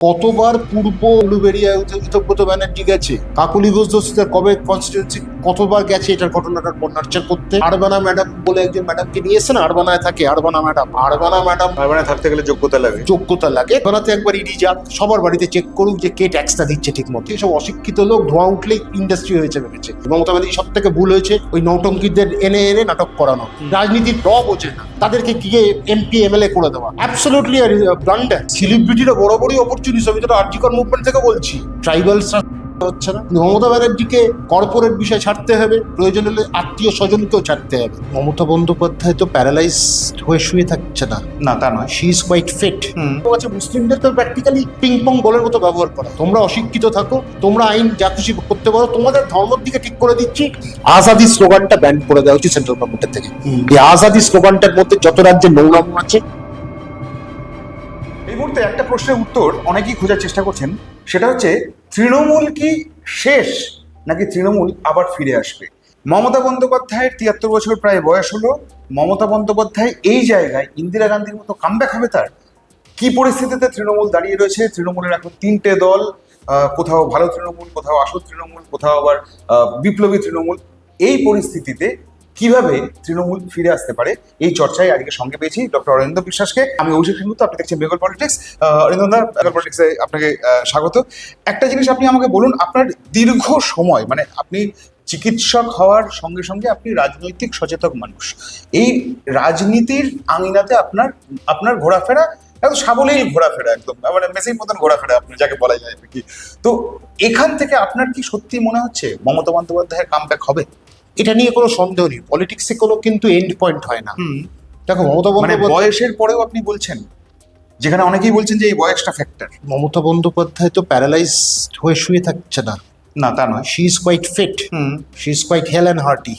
কতবার পূর্ব উলুবেড়িয়া উত্তপ্ত ব্যানার্জি গেছে, কাকলি ঘোষ দস্তিদার কবে কনস্টিটিউন্সি কতবার গেছে এটার ঘটনাটার নার্চার করতে। আরবানা ম্যাডাম বলে একজন ম্যাডামকে নিয়ে এসেছেন, আরবানায় থাকে আরবানা ম্যাডাম আরবানায় থাকতে গেলে যোগ্যতা লাগে। আরবানাতে একবার ইডি যাক, সবার বাড়িতে চেক করুক যে কে ট্যাক্সটা দিচ্ছে ঠিক মতো। এসব অশিক্ষিত লোক ধোঁয়া উঠলেই ইন্ডাস্ট্রি হয়েছে ভেবেছে। মমতা ব্যানার্জি সব থেকে ভুল হয়েছে ওই নৌটঙ্কিদের এনে এনে নাটক করানো। রাজনীতির র বোঝে না, তাদেরকে কি এমপি এমএলএ করে দেওয়া অ্যাবসলিউটলি ব্লান্ডার। সেলিব্রিটিরা বড় বড়ই অপরচুনিস্ট, আমি তো আরজিকর মুভমেন্ট থেকে বলছি। ট্রাইবালস হচ্ছে না। মমতা ব্যানার্জিকে কর্পোরেট বিষয় ছাড়তে হবে, প্রয়োজন হলে আত্মীয় স্বজনকেও ছাড়তে হবে। মমতা বন্দ্যোপাধ্যায় তো প্যারালাইজড হয়ে শুয়ে থাকছে না, না তা নয়, শি ইজ কোয়াইট ফিট। আছে মুসলিমদের তো প্র্যাকটিক্যালি পিং পং বলের মতো ব্যবহার করা। তোমরা অশিক্ষিত থাকো, তোমরা আইন যা খুশি করতে পারো, তোমাদের ধর্মের দিকে ঠিক করে দিচ্ছি। আজাদি স্লোগানটা ব্যান করে দেওয়া উচিত সেন্ট্রাল গভর্নমেন্টের থেকে। এই আজাদি স্লোগানটার মধ্যে যত রাজ্যের নোংরাম আছে। এই মুহূর্তে একটা প্রশ্নের উত্তর অনেকেই খোঁজার চেষ্টা করছেন, সেটা হচ্ছে তৃণমূল কি শেষ, নাকি তৃণমূল আবার ফিরে আসবে? মমতা বন্দ্যোপাধ্যায়ের ৭৩ বছর প্রায় বয়স হলো। মমতা বন্দ্যোপাধ্যায় এই জায়গায় ইন্দিরা গান্ধীর মতো কামব্যাক হবে তার? কি পরিস্থিতিতে তৃণমূল দাঁড়িয়ে রয়েছে? তৃণমূলের এখন ৩টে দল, কোথাও ভালো তৃণমূল, কোথাও আসল তৃণমূল, কোথাও আবার বিপ্লবী তৃণমূল। এই পরিস্থিতিতে কিভাবে তৃণমূল ফিরে আসতে পারে, এই চর্চায় আজকে সঙ্গে পেয়েছি ডক্টর অরিন্দম বিশ্বাসকে। আমি অভিষেক সিংহ, আপনি দেখছেন বেঙ্গল পলিটিক্স। অরিন্দম দা, বেঙ্গল পলিটিক্সে আপনাকে স্বাগত। একটা জিনিস আপনি আমাকে বলুন, আপনার দীর্ঘ সময়, মানে আপনি চিকিৎসক হওয়ার সঙ্গে সঙ্গে আপনি রাজনৈতিক সচেতন মানুষ। এই রাজনীতির আঙিনাতে আপনার ঘোরাফেরা একদম সাবলীল ঘোরাফেরা, একদম মানে মেসির মতন ঘোরাফেরা আপনি যাকে বলা যায় আর কি। তো এখান থেকে আপনার কি সত্যি মনে হচ্ছে মমতা বন্দ্যোপাধ্যায়ের কামব্যাক হবে? এটা নিয়ে কোনো সন্দেহ নেই, পলিটিক্সে কোনো কিন্তু এন্ড পয়েন্ট হয় না। দেখো মমতা মানে বন্দ্যোপাধ্যায় বয়সের পরেও আপনি বলছেন, যেখানে অনেকেই বলছেন যে এই বয়সটা ফ্যাক্টর। মমতা বন্দ্যোপাধ্যায় তো প্যারালাইজড হয়ে শুয়ে থাকছে না, না তা নয়, she is quite fit, she is quite hale and hearty.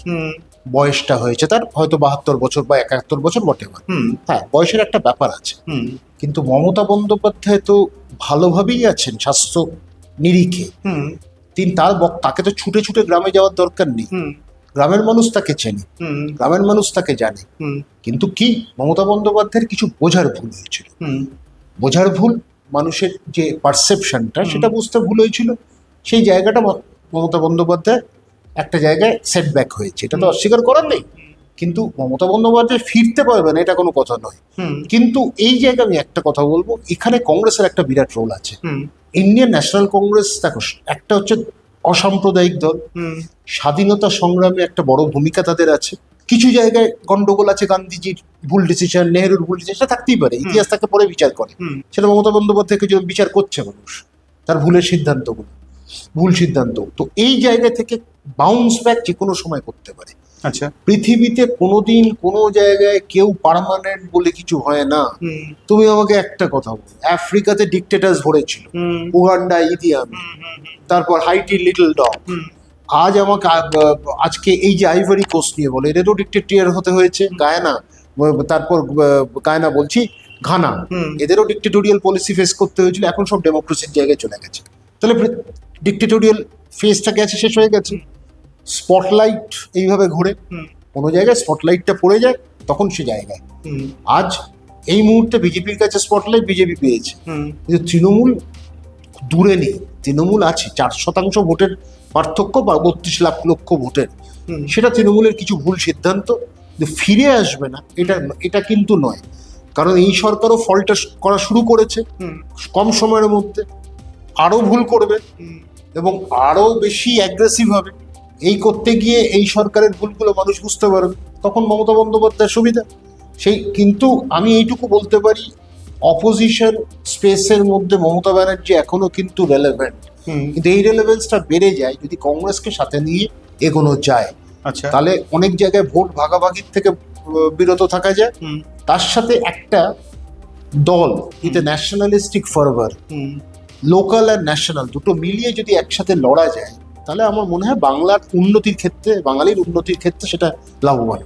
বয়সটা হয়েছে তার হয়তো ৭২ বছর বা ৭১ বছর, বটে। হ্যাঁ, বয়সের একটা ব্যাপার আছে, কিন্তু মমতা বন্দ্যোপাধ্যায় তো ভালোভাবেই আছেন স্বাস্থ্য নিরিখে। তাকে তো ছুটে ছুটে গ্রামে যাওয়ার দরকার নেই। গ্রামের মানুষ তাকে চেনে, গ্রামের মানুষ তাকে জানে। কিন্তু কি, মমতা বন্দ্যোপাধ্যায়ের কিছু বোঝার ভুল হয়েছিল। বোঝার ভুল, মানুষের যে পারসেপশনটা সেটা বুঝতে ভুল হয়েছিল। সেই জায়গাটা মমতা বন্দ্যোপাধ্যায় একটা জায়গায় সেটব্যাক হয়েছে, এটা তো অস্বীকার করার নেই। কিন্তু মমতা বন্দ্যোপাধ্যায় ফিরতে পারবে না এটা কোনো কথা নয়। কিন্তু এই জায়গায় আমি একটা কথা বলবো, এখানে কংগ্রেসের একটা বিরাট রোল আছে। ইন্ডিয়ান ন্যাশনাল কংগ্রেস, দেখো, একটা হচ্ছে অসাম্প্রদায়িক দল, স্বাধীনতা সংগ্রামে একটা বড় ভূমিকা তাদের আছে। কিছু জায়গায় গন্ডগোল আছে, গান্ধীজির ভুল ডিসিশন, নেহরুর ভুল ডিসিশন, সেটা থাকতেই পারে, ইতিহাস তাকে পরে বিচার করে। সেটা মমতা বন্দ্যোপাধ্যায়কে যে বিচার করছে মানুষ, তার ভুলের সিদ্ধান্তগুলো, ভুল সিদ্ধান্ত। তো এই জায়গা থেকে বাউন্স ব্যাক যে কোনো সময় করতে পারে। আচ্ছা, পৃথিবীতে কোনোদিন কোনো জায়গায় কেউ পার্মানেন্ট বলে কিছু হয় না। তুমি আমাকে একটা কথা বলো, আফ্রিকাতে ডিকটেটার্স ভরেছিল, উগান্ডা ইদি আমিন, তারপর হাইটি লিটল ডগ। আজকে এই যে আইভরি কোস্ট নিয়ে বলো, এদেরও ডিকটেটর হতে হয়েছে। গায়ানা, তারপর গায়ানা বলছি, ঘানা, এদেরও ডিকটেটোরিয়াল পলিসি ফেস করতে হয়েছিল। এখন সব ডেমোক্রেসির জায়গায় চলে গেছে। তাহলে ডিকটেটোরিয়াল ফেসটা গেছে, শেষ হয়ে গেছে। স্পটলাইট এইভাবে ঘুরে কোনো জায়গায় স্পটলাইটটা পড়ে যায়, তখন সে জায়গায়। আজ এই মুহূর্তে বিজেপির কাছে স্পটলাইট বিজেপি পেয়েছে, কিন্তু তৃণমূল দূরে নেই। তৃণমূল আছে ৪% ভোটের পার্থক্য বা ৩২ লক্ষ ভোটের। সেটা তৃণমূলের কিছু ভুল সিদ্ধান্ত ফিরে আসবে না, এটা কিন্তু নয়। কারণ এই সরকারও ফলটা করা শুরু করেছে কম সময়ের মধ্যে, আরো ভুল করবে এবং আরো বেশি অ্যাগ্রেসিভ হবে। এই করতে গিয়ে এই সরকারের ভুলগুলো মানুষ বুঝতে পারবে, তখন মমতা বন্দ্যোপাধ্যায়ের সুবিধা। কিন্তু আমি এইটুকু বলতে পারি, অপোজিশন স্পেসের মধ্যে মমতা ব্যানার্জি এখনো কিন্তু রেলেভেন্ট। কিন্তু এই রেলেভেন্সটা বেড়ে যায় যদি কংগ্রেসকে সাথে নিয়ে এগোনো যায়। আচ্ছা, তাহলে অনেক জায়গায় ভোট ভাগাভাগির থেকে বিরত থাকা যায়। তার সাথে একটা দল with a nationalistic fervour, local আর ন্যাশনাল দুটো মিলিয়ে যদি একসাথে লড়া যায়, তাহলে আমার মনে হয় বাংলার উন্নতির ক্ষেত্রে, বাঙালির উন্নতির ক্ষেত্রে সেটা লাভবান।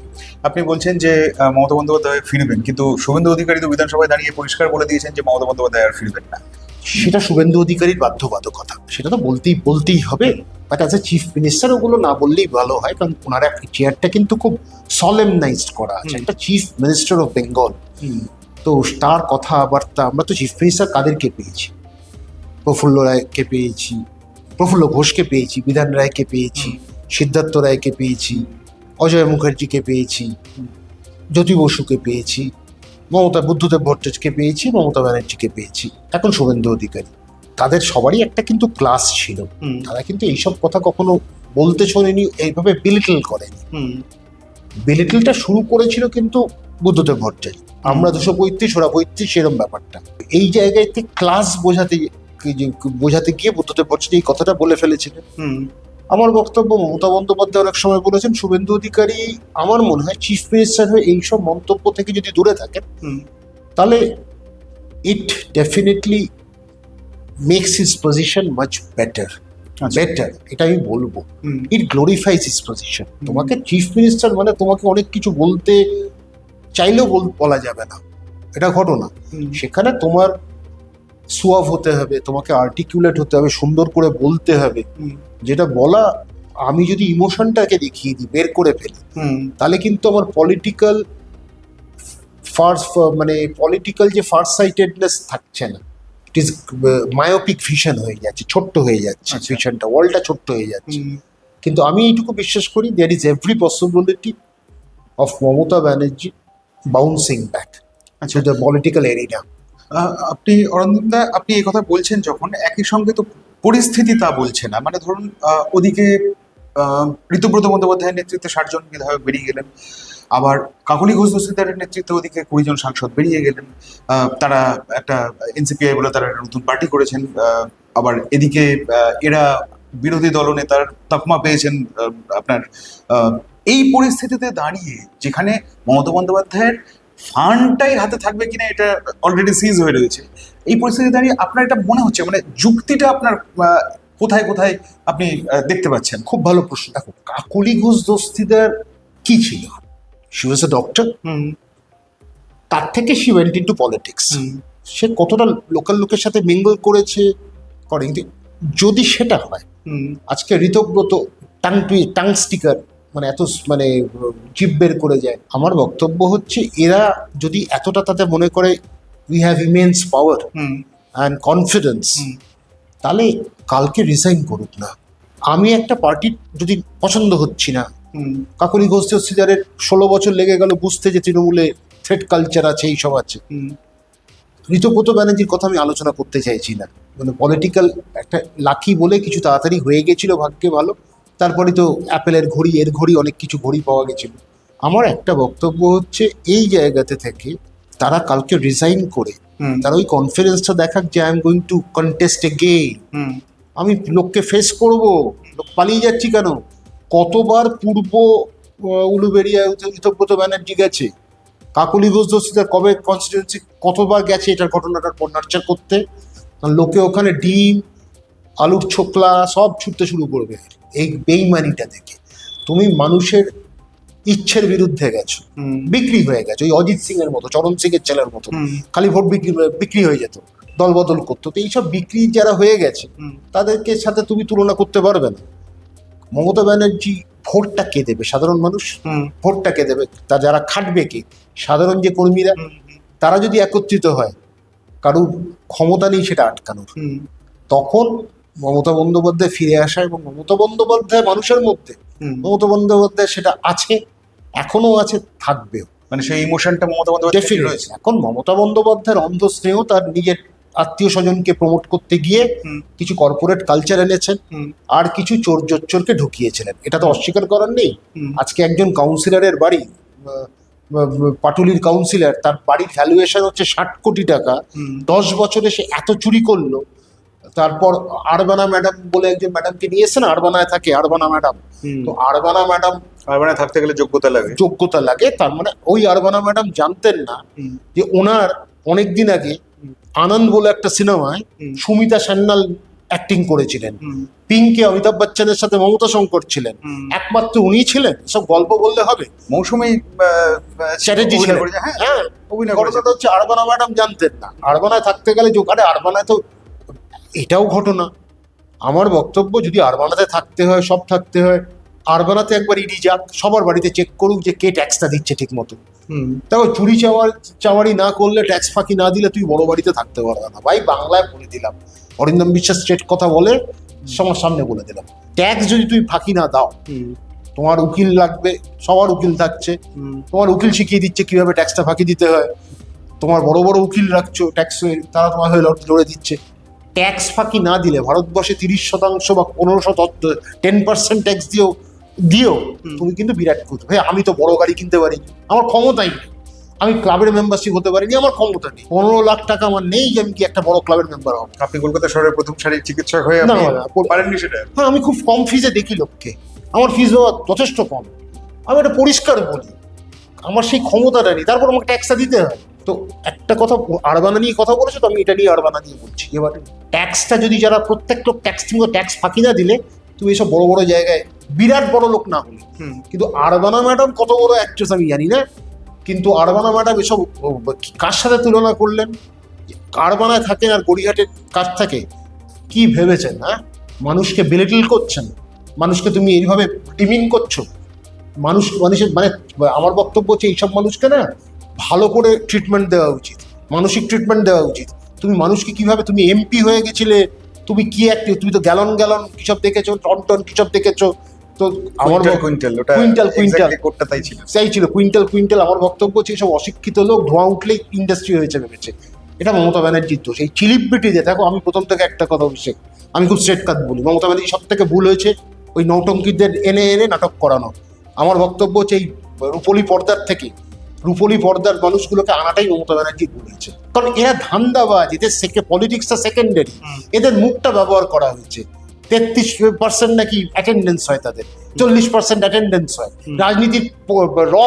আপনি বলছেন যে মমতা বন্দ্যোপাধ্যায় ফিরবেন, কিন্তু শুভেন্দু অধিকারী তো বিধানসভায় দাঁড়িয়ে পরিষ্কার বলে দিয়েছেন যে মমতা বন্দ্যোপাধ্যায় আর ফিরবেন না। সেটা শুভেন্দু অধিকারীর বাধ্যবাধকতা, সেটা তো বলতেই হবে। But as a chief minister ওগুলো না বললেই ভালো হয়, কারণ ওনার চেয়ারটা কিন্তু খুব সলেমনাইজড করা আছে, একটা চিফ মিনিস্টার অফ বেঙ্গল। তো তার কথাবার্তা, আমরা তো চিফ মিনিস্টার কাদেরকে পেয়েছি, প্রফুল্ল রায়কে পেয়েছি, প্রফুল্ল ঘোষকে পেয়েছি, বিধান রায়কে পেয়েছি, সিদ্ধার্থ রায়কে পেয়েছি, অজয় মুখার্জিকে পেয়েছি, জ্যোতি বসুকে পেয়েছি, বুদ্ধদেব ভট্টাচার্যকে পেয়েছি, মমতা ব্যানার্জিকে পেয়েছি, এখন শুভেন্দু অধিকারী। তাদের সবারই একটা কিন্তু ক্লাস ছিল। তারা কিন্তু এইসব কথা কখনো বলতে শোনেনি, এইভাবে বিলিটল করেনি। বিলিটলটা শুরু করেছিল কিন্তু বুদ্ধদেব ভট্টাচার্য। আমরা 235, ওরা 35, সেরকম ব্যাপারটা। এই জায়গাতে ক্লাস বোঝাতে গিয়ে বুদ্ধদেব ভট্টাচার্য এই কথাটা বলে ফেলেছিলেন। আমার বক্তব্য, মমতা বন্দ্যোপাধ্যায় অনেক সময় বলেছেন, শুভেন্দু অধিকারী আমার মনে হয় চিফ মিনিস্টার হয়ে এইসব মন্তব্য থেকে যদি দূরে থাকেন, তাহলে it definitely makes his position much better. এটা আমি বলবো, ইট গ্লোরিফাইজ হিজ পজিশন। তোমাকে চিফ মিনিস্টার মানে তোমাকে অনেক কিছু বলতে চাইলেও বলা যাবে না, এটা ঘটনা। সেখানে তোমার সুয়াভ হতে হবে, তোমাকে আর্টিকুলেট হতে হবে, সুন্দর করে বলতে হবে। যেটা বলা, আমি যদি ইমোশনটাকে দেখিয়ে দিই, বের করে ফেলি, তাহলে কিন্তু আমার পলিটিক্যাল যে ফার্স্ট সাইটেডনেস থাকছে না, ইট ইজ মায়োপিক ভিশন হয়ে যাচ্ছে, ছোট্ট হয়ে যাচ্ছে ভিশনটা, ওয়ার্ল্ডটা ছোট্ট হয়ে যাচ্ছে। কিন্তু আমি এইটুকু বিশ্বাস করি, there is every possibility of Mamata Banerjee bouncing back to the political arena. আপনি অরন্দম দা, আপনি এই কথা বলছেন যখন, একই সঙ্গে তো পরিস্থিতি তা বলছে না। মানে ধরুন, ওদিকে ঋতুব্রত বন্দ্যোপাধ্যায়ের নেতৃত্বে 60 জন বিধায়ক বেরিয়ে গেলেন, আবার কাকলি ঘোষ দস্তিদারের নেতৃত্বে ওদিকে 20 জন সাংসদ বেরিয়ে গেলেন। তারা একটা এনসিপিআই বলে তারা একটা নতুন পার্টি করেছেন। আবার এদিকে এরা বিরোধী দলনেতার তকমা পেয়েছেন। আপনার এই পরিস্থিতিতে দাঁড়িয়ে, যেখানে মমতা বন্দ্যোপাধ্যায়ের ফান্ডটাই হাতে থাকবে কিনা এটা অলরেডি সিজ হয়ে রয়েছে, এই পরিস্থিতিতে দাঁড়িয়ে আপনার এটা মনে হচ্ছে, মানে যুক্তিটা আপনার কোথায় কোথায় আপনি দেখতে পাচ্ছেন? খুব ভালো প্রশ্ন। দেখো, কাকলি ঘোষ দস্তিদার কি ছিল? She was a doctor. তার থেকে শি ওয়েন্ট ইনটু পলিটিক্স। সে কতটা লোকাল লোকের সাথে মিঙ্গল করেছে করে, কিন্তু যদি সেটা হয়, আজকে ঋতব্রত টাং স্টিকার, মানে এত মানে জিভ বের করে যায়। আমার বক্তব্য হচ্ছে, এরা যদি এতটা তাতে মনে করে we have immense power and confidence, তাহলে কালকে রিজাইন করুক না। আমি একটা পার্টির যদি পছন্দ হচ্ছি না, কাকলি ঘোষ দস্তিদারের 16 বছর লেগে গেল বুঝতে যে তৃণমূলে থ্রেড কালচার আছে, এইসব আছে। ঋতব্রত ব্যানার্জির কথা আমি আলোচনা করতে চাইছি না, মানে পলিটিক্যাল একটা লাকি বলে কিছু তাড়াতাড়ি হয়ে গেছিল, ভাগ্যে ভালো। তারপরে তো অ্যাপেলের ঘড়ি, এর ঘড়ি, অনেক কিছু ঘড়ি পাওয়া গেছিল। আমার একটা বক্তব্য হচ্ছে, এই জায়গাতে থেকে তারা কালকে রিজাইন করে তারা ওই কনফিডেন্সটা দেখাক যে I am going to contest again, আমি লোককে ফেস করব। লোক পালিয়ে যাচ্ছি কেন? কতবার পূর্ব উলুবেড়িয়ায় ঋতব্রত ব্যানার্জি গেছে, কাকলি ঘোষ দস্তিদার কবে কনস্টিটিউয়েন্সি কতবার গেছে এটার ঘটনাটার নার্চার করতে। লোকে ওখানে ডিম, আলুর ছোকলা সব ছুটতে শুরু করবে এই বেইমানিটা দেখে। তুমি মানুষের ইচ্ছের বিরুদ্ধে গেছো, বিক্রি হয়ে গেছো, ওই অজিত সিং এর মতো, চরণ সিং এর ছেলের মতো, খালি ভোট বিক্রি হয়ে যেত, দল বদল করতো। তো এইসব বিক্রি যারা হয়ে গেছে তাদেরকে সাথে তুমি তুলনা করতে পারবে না। মমতা ব্যানার্জি ভোটটা কে দেবে? সাধারণ মানুষ। ভোটটা কে দেবে? তা যারা খাটবে কে? সাধারণ যে কর্মীরা, তারা যদি একত্রিত হয়, কারুর ক্ষমতা নেই সেটা আটকানোর, তখন মমতা বন্দ্যোপাধ্যায় ফিরে আসা, এবং মমতা বন্দ্যোপাধ্যায় মানুষের মধ্যে, মমতা বন্দ্যোপাধ্যায় সেটা আছে, এখনো আছে, থাকবেও। মানে সেই ইমোশনটা মমতা বন্দ্যোপাধ্যায় রয়েছে। এখন মমতা বন্দ্যোপাধ্যায়ের অন্ধ স্নেহ তার নিজের আত্মীয় স্বজনকে প্রমোট করতে গিয়ে কিছু কর্পোরেট কালচার এনেছেন, আর কিছু চোর জোচ্চোরকে ঢুকিয়েছিলেন, এটা তো অস্বীকার করার নেই। আজকে একজন কাউন্সিলরের বাড়ি, পাটুলির কাউন্সিলর, তার বাড়ির ভ্যালুয়েশন হচ্ছে 60 কোটি টাকা। 10 বছরে সে এত চুরি করলো। তারপর আরবানা ম্যাডাম বলে একজন ম্যাডামকে নিয়েছে না, আরবানায় থাকে আরবানা ম্যাডাম। তো আরবানা ম্যাডাম, আরবানায় থাকতে গেলে যোগ্যতা লাগে। তার মানে ওই আরবানা ম্যাডাম জানতেন না যে ওনার অনেকদিন আগে আনন্দ বলে একটা সিনেমায় সুমিতা সান্যাল অ্যাক্টিং করেছিলেন, পিঙ্কে অমিতাভ বচ্চনের সাথে মমতা শঙ্কর ছিলেন, একমাত্র উনি ছিলেন। সব গল্প বললে হবে? মৌসুমী চ্যাটার্জি ছিলেন। হ্যাঁ, ঘটনাটা হচ্ছে আরবানা ম্যাডাম জানতেন না। আরবানায় থাকতে গেলে আরে আরবানায় তো, এটাও ঘটনা। আমার বক্তব্য, যদি আরবানাতে থাকতে হয়, সব থাকতে হয়, আরবানাতে একবার ইডি যাক, সবার বাড়িতে চেক করুক যে কে ট্যাক্সটা দিচ্ছে ঠিক মতো। তারপর চুরি চাওয়ারি না করলে, ট্যাক্স ফাঁকি না দিলে তুই বড় বাড়িতে থাকতে পারবে না। ভাই, বাংলায় বলে দিলাম, অরিন্দম বিশ্বাস স্ট্রেট কথা বলে, সবার সামনে বলে দিলাম, ট্যাক্স যদি তুমি ফাঁকি না দাও, তোমার উকিল লাগবে, সবার উকিল থাকছে, তোমার উকিল শিখিয়ে দিচ্ছে কিভাবে ট্যাক্সটা ফাঁকি দিতে হয়, তোমার বড় বড় উকিল রাখছো ট্যাক্স, তারা তোমার হয়ে লড়ে দিচ্ছে। ট্যাক্স ফাঁকি না দিলে ভারতবর্ষে 30% বা 10% ট্যাক্স দিও তুমি কিন্তু বিরাট করতে। ভাই আমি তো বড় গাড়ি কিনতে পারি, আমার ক্ষমতাই নেই, আমি ক্লাবের মেম্বারশিপ হতে পারিনি, আমার ক্ষমতা নেই, 15 লাখ টাকা আমার নেই যে আমি কি একটা বড় ক্লাবের মেম্বার হব। আপনি কলকাতা শহরের প্রথম সারির চিকিৎসক হয়ে না, পারেননি সেটা? হ্যাঁ, আমি খুব কম ফিজে দেখি লোককে, আমার ফিজ যথেষ্ট কম, আমি এটা পরিষ্কার বলি, আমার সেই ক্ষমতাটা নেই, তারপর আমাকে ট্যাক্সটা দিতে হয়। তো একটা কথা আরবানা নিয়ে কথা বলেছো, তো আমি এটা নিয়ে আরবানা নিয়ে বলছি। এবার ট্যাক্সটা যদি যারা প্রত্যেক লোক ট্যাক্স ফাঁকি না দিলে, তুমি এইসব বড় বড় জায়গায় বিরাট বড় লোক না হলে, কিন্তু আরবানা ম্যাডাম কত বড় অ্যাক্ট্রেস আমি জানি না, কিন্তু আরবানা ম্যাডাম এসব কার সাথে তুলনা করলেন? আরবানায় থাকেন আর গড়িয়াহাটের কাজ থাকে, কি ভেবেছেন? হ্যাঁ, মানুষকে বেলিটিল করছেন, মানুষকে তুমি এইভাবে ডিমিন করছো, মানুষের মানে আমার বক্তব্য হচ্ছে এইসব মানুষকে না ভালো করে ট্রিটমেন্ট দেওয়া উচিত, মানসিক ট্রিটমেন্ট দেওয়া উচিত। তুমি মানুষকে কিভাবে, তুমি এমপি হয়ে গেছিলে, তুমি কি তুমি তো গ্যালন কিসব দেখেছো, টন কিসব দেখেছো, তো আমার কুইন্টাল কোটটা তাই ছিল, সেই ছিল কুইন্টাল। আমার বক্তব্য হচ্ছে এইসব অশিক্ষিত লোক ধোঁয়া উঠলেই ইন্ডাস্ট্রি হয়েছে ভেবেছে, এটা মমতা ব্যানার্জির দোষ। এই চিলিপিটি যে দেখো, আমি প্রথম থেকে একটা কথা অভিষেক, আমি খুব স্ট্রেট কাট বলি, মমতা ব্যানার্জি সব থেকে ভুল হয়েছে ওই নৌটঙ্কিদের এনে নাটক করানো। আমার বক্তব্য হচ্ছে এই রূপলি পর্দার মানুষগুলোকে আনাটাই মমতা ব্যানার্জি বলেছে, কারণ এরা ধান্দাবাজ, এদের পলিটিক্সটা সেকেন্ডারি, এদের মুখটা ব্যবহার করা হয়েছে। 33% নাকি অ্যাটেন্ডেন্স হয় তাদের, 40% অ্যাটেন্ডেন্স হয়, রাজনীতির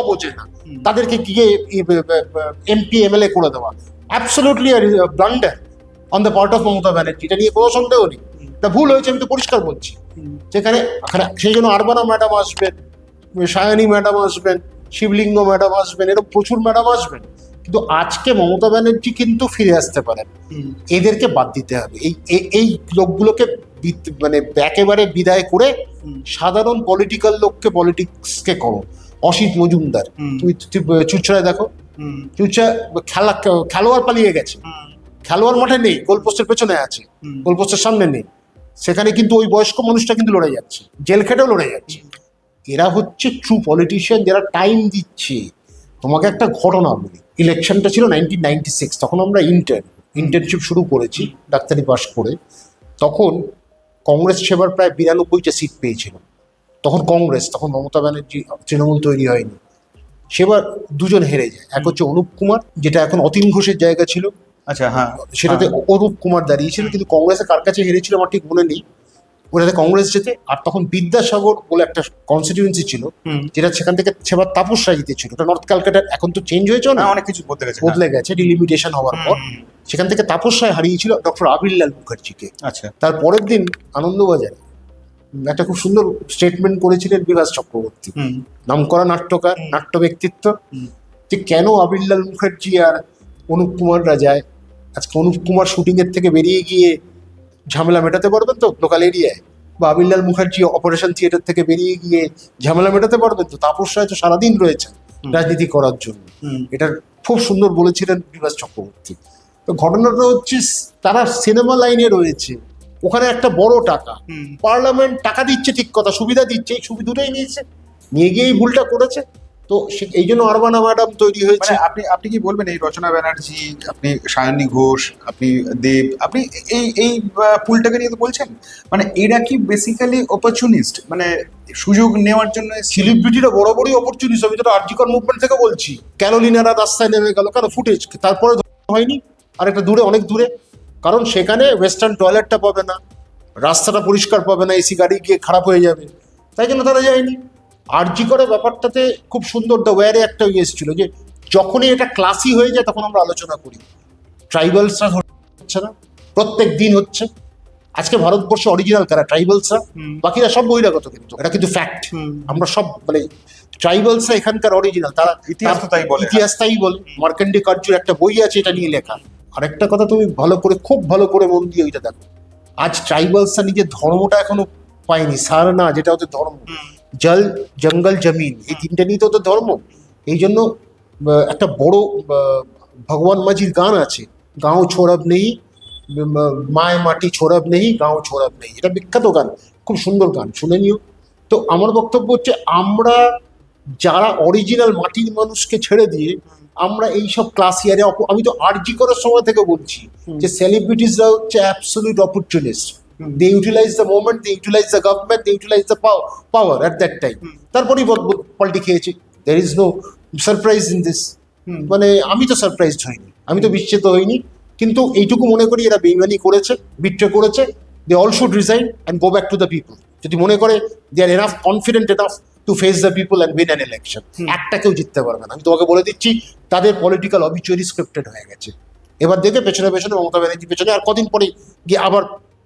বোঝে না, তাদেরকে গিয়ে এমপি এমএলএ করে দেওয়া absolutely blunder on the part of Mamata Banerjee, এটা নিয়ে কোনো সন্দেহ নেই, এটা ভুল হয়েছে, আমি তো পরিষ্কার বলছি। সেখানে সেই জন্য আরবানা ম্যাডাম আসবেন, সায়নী ম্যাডাম আসবেন, শিবলিঙ্গ ম্যাডাম আসবেন, এরকম প্রচুর ম্যাডাম আসবেন, কিন্তু আজকে মমতা ব্যানার্জি কিন্তু ফিরে আসতে পারেন, এদেরকে বাদ দিতে হবে, এই লোকগুলোকে মানে একেবারে বিদায় করে সাধারণ পলিটিক্যাল লোককে পলিটিক্সকে করো। অসিত মজুমদার, তুমি চুচড়ায় দেখো, খেলোয়াড় পালিয়ে গেছে, খেলোয়াড় মাঠে নেই, গোলপোস্টের পেছনে আছে, গোলপোস্টের সামনে নেই, সেখানে কিন্তু ওই বয়স্ক মানুষটা কিন্তু লড়ে যাচ্ছে, জেল খেটেও লড়ে যাচ্ছে। এরা হচ্ছে ট্রু পলিটিশিয়ান, যারা টাইম দিচ্ছে। তোমাকে একটা ঘটনা বলি, ইলেকশনটা ছিল 1996, তখন আমরা ইন্টার্নশিপ শুরু করেছি ডাক্তারি পাস করে, তখন কংগ্রেস সেবার প্রায় 92টা সিট পেয়েছিল, তখন মমতা ব্যানার্জি তৃণমূল তৈরি হয়নি, সেবার দুজন হেরে যায়, এক হচ্ছে অনুপ কুমার, যেটা এখন অতীন ঘোষের জায়গা ছিল, আচ্ছা হ্যাঁ, সেটাতে অরূপ কুমার দাঁড়িয়েছিল, কিন্তু কংগ্রেসে কার কাছে হেরেছিল আমার ঠিক মনে নেই, ওটাতে কংগ্রেস যেতে। আর তখন বিদ্যাসাগর বলে একটা কনস্টিটিউয়েন্সি ছিল, যেটা সেখান থেকে সেবার তাপস রাজিতে ছিল, ওটা নর্থ ক্যালকাটার, এখন তো চেঞ্জ হয়েছে না, অনেক কিছু বদলে গেছে ডিলিমিটেশন হওয়ার পর, সেখান থেকে তাপস রায় হারিয়েছিল ডক্টর আবিরলাল মুখার্জিকে। আচ্ছা, তার পরের দিন আনন্দবাজারে একটা খুব সুন্দর স্টেটমেন্ট করেছিলেন বিভাস চক্রবর্তী, নামকরা নাট্যকার, নাট্য ব্যক্তিত্ব, যে কেন আবিরলাল মুখার্জি আর অনুপ কুমাররা যায়। আজকে অনুপ কুমার শুটিং এর থেকে বেরিয়ে গিয়ে ঝামেলা মেটাতে পারবেন তো লোকাল এরিয়ায়, বা আবিরলাল মুখার্জি অপারেশন থিয়েটার থেকে বেরিয়ে গিয়ে ঝামেলা মেটাতে পারবেন তো? তাপস রায় তো সারাদিন রয়েছেন রাজনীতি করার জন্য। এটা খুব সুন্দর বলেছিলেন বিভাস চক্রবর্তী। তো ঘটনাটা হচ্ছে, তারা সিনেমা লাইনে রয়েছে, ওখানে একটা বড় টাকা, পার্লামেন্ট টাকা দিচ্ছে, ঠিক কথা, সুবিধা দিচ্ছে, এই দুটোই নিয়ে গিয়ে এই ভুলটা করেছে। তো এই জন্য আরবানা ম্যাডাম তৈরি হয়েছে। আপনি কি বলবেন, এই রচনা ব্যানার্জি, আপনি সায়নী ঘোষ, আপনি দেব, আপনি এই পুলটাকে নিয়ে তো বলছেন, মানে এরা কি বেসিক্যালি অপরচুনিস্ট, মানে সুযোগ নেওয়ার জন্য? সেলিব্রিটিরা বড়ই অপরচুনিস্ট। আমি তো আরজিকর মুভমেন্ট থেকে বলছি, ক্যারোলিনারা রাস্তায় নেমে গেল কেন? ফুটেজ তারপরে হয়নি, আর একটা দূরে, অনেক দূরে, কারণ সেখানে ওয়েস্টার্ন টয়লেটটা পাবে না, রাস্তাটা পরিষ্কার পাবে না, এসি গাড়ি গিয়ে খারাপ হয়ে যাবে, তাই জন্য তারা যায়নি। আরজিকরের ব্যাপারটাতে খুব সুন্দর দ্য ওয়ারে একটা এসেছিল, যে যখনই এটা ক্লাসি হয়ে যায় তখন আমরা আলোচনা করি। ট্রাইবালসরা হচ্ছে না, প্রত্যেক দিন হচ্ছে। আজকে ভারতবর্ষে অরিজিনাল কারা? ট্রাইবালসরা, বাকিরা সব বহিরাগত, কিন্তু এটা কিন্তু ফ্যাক্ট। আমরা সব মানে ট্রাইবালসরা এখানকার অরিজিনাল, তারা ইতিহাস তাই বলে। মার্কেন্ডি কার্যুর একটা বই আছে এটা নিয়ে লেখা। আরেকটা কথা তুমি খুব ভালো করে মন দিয়ে ওইটা দেখো, আজ ট্রাইবালসরা নিজের ধর্মটা এখনো পায়নি, সারনা যেটা ওদের ধর্ম, জল জঙ্গল জমিন, এই তিনটা নিয়ে তো ওদের ধর্ম। এই জন্য একটা বড় ভগবান মাঝির গান আছে, গাঁও ছোড়ব নেই মায় মাটি ছোড়াব নেই, গাঁও ছোড়াব নেই, এটা বিখ্যাত গান, খুব সুন্দর গান, শুনে নিও। তো আমার বক্তব্য হচ্ছে, আমরা যারা অরিজিনাল মাটির মানুষকে ছেড়ে দিয়ে আমরা এইসব ক্লাস ইয়ারে, আমি তো আরজি করার সময় থেকে বলছি যে সেলিব্রিটিসরা হচ্ছে absolute opportunist. They utilise the moment, they utilise the government, they utilise the power at that time. তারপরেই পাল্টি খেয়েছে। There is no surprise in this. মানে আমি তো সারপ্রাইজড হইনি, আমি তো বিস্মিত হইনি, কিন্তু এইটুকু মনে করি এরা বেইমানি করেছে, বিট্রে করেছে। They all should resign and go back to the people. যদি মনে করে they are enough confident enough to face the people and win an election. একটা কেউ জিততে পারবে না, আমি তোমাকে বলে দিচ্ছি। তাদের পলিটিক্যাল অবিচুয়ারি স্ক্রিপ্টেড হয়ে গেছে। এবার দেখে পেছনে পেছনে মমতা ব্যানার্জি পেছনে, আর কদিন পরে গিয়ে আবার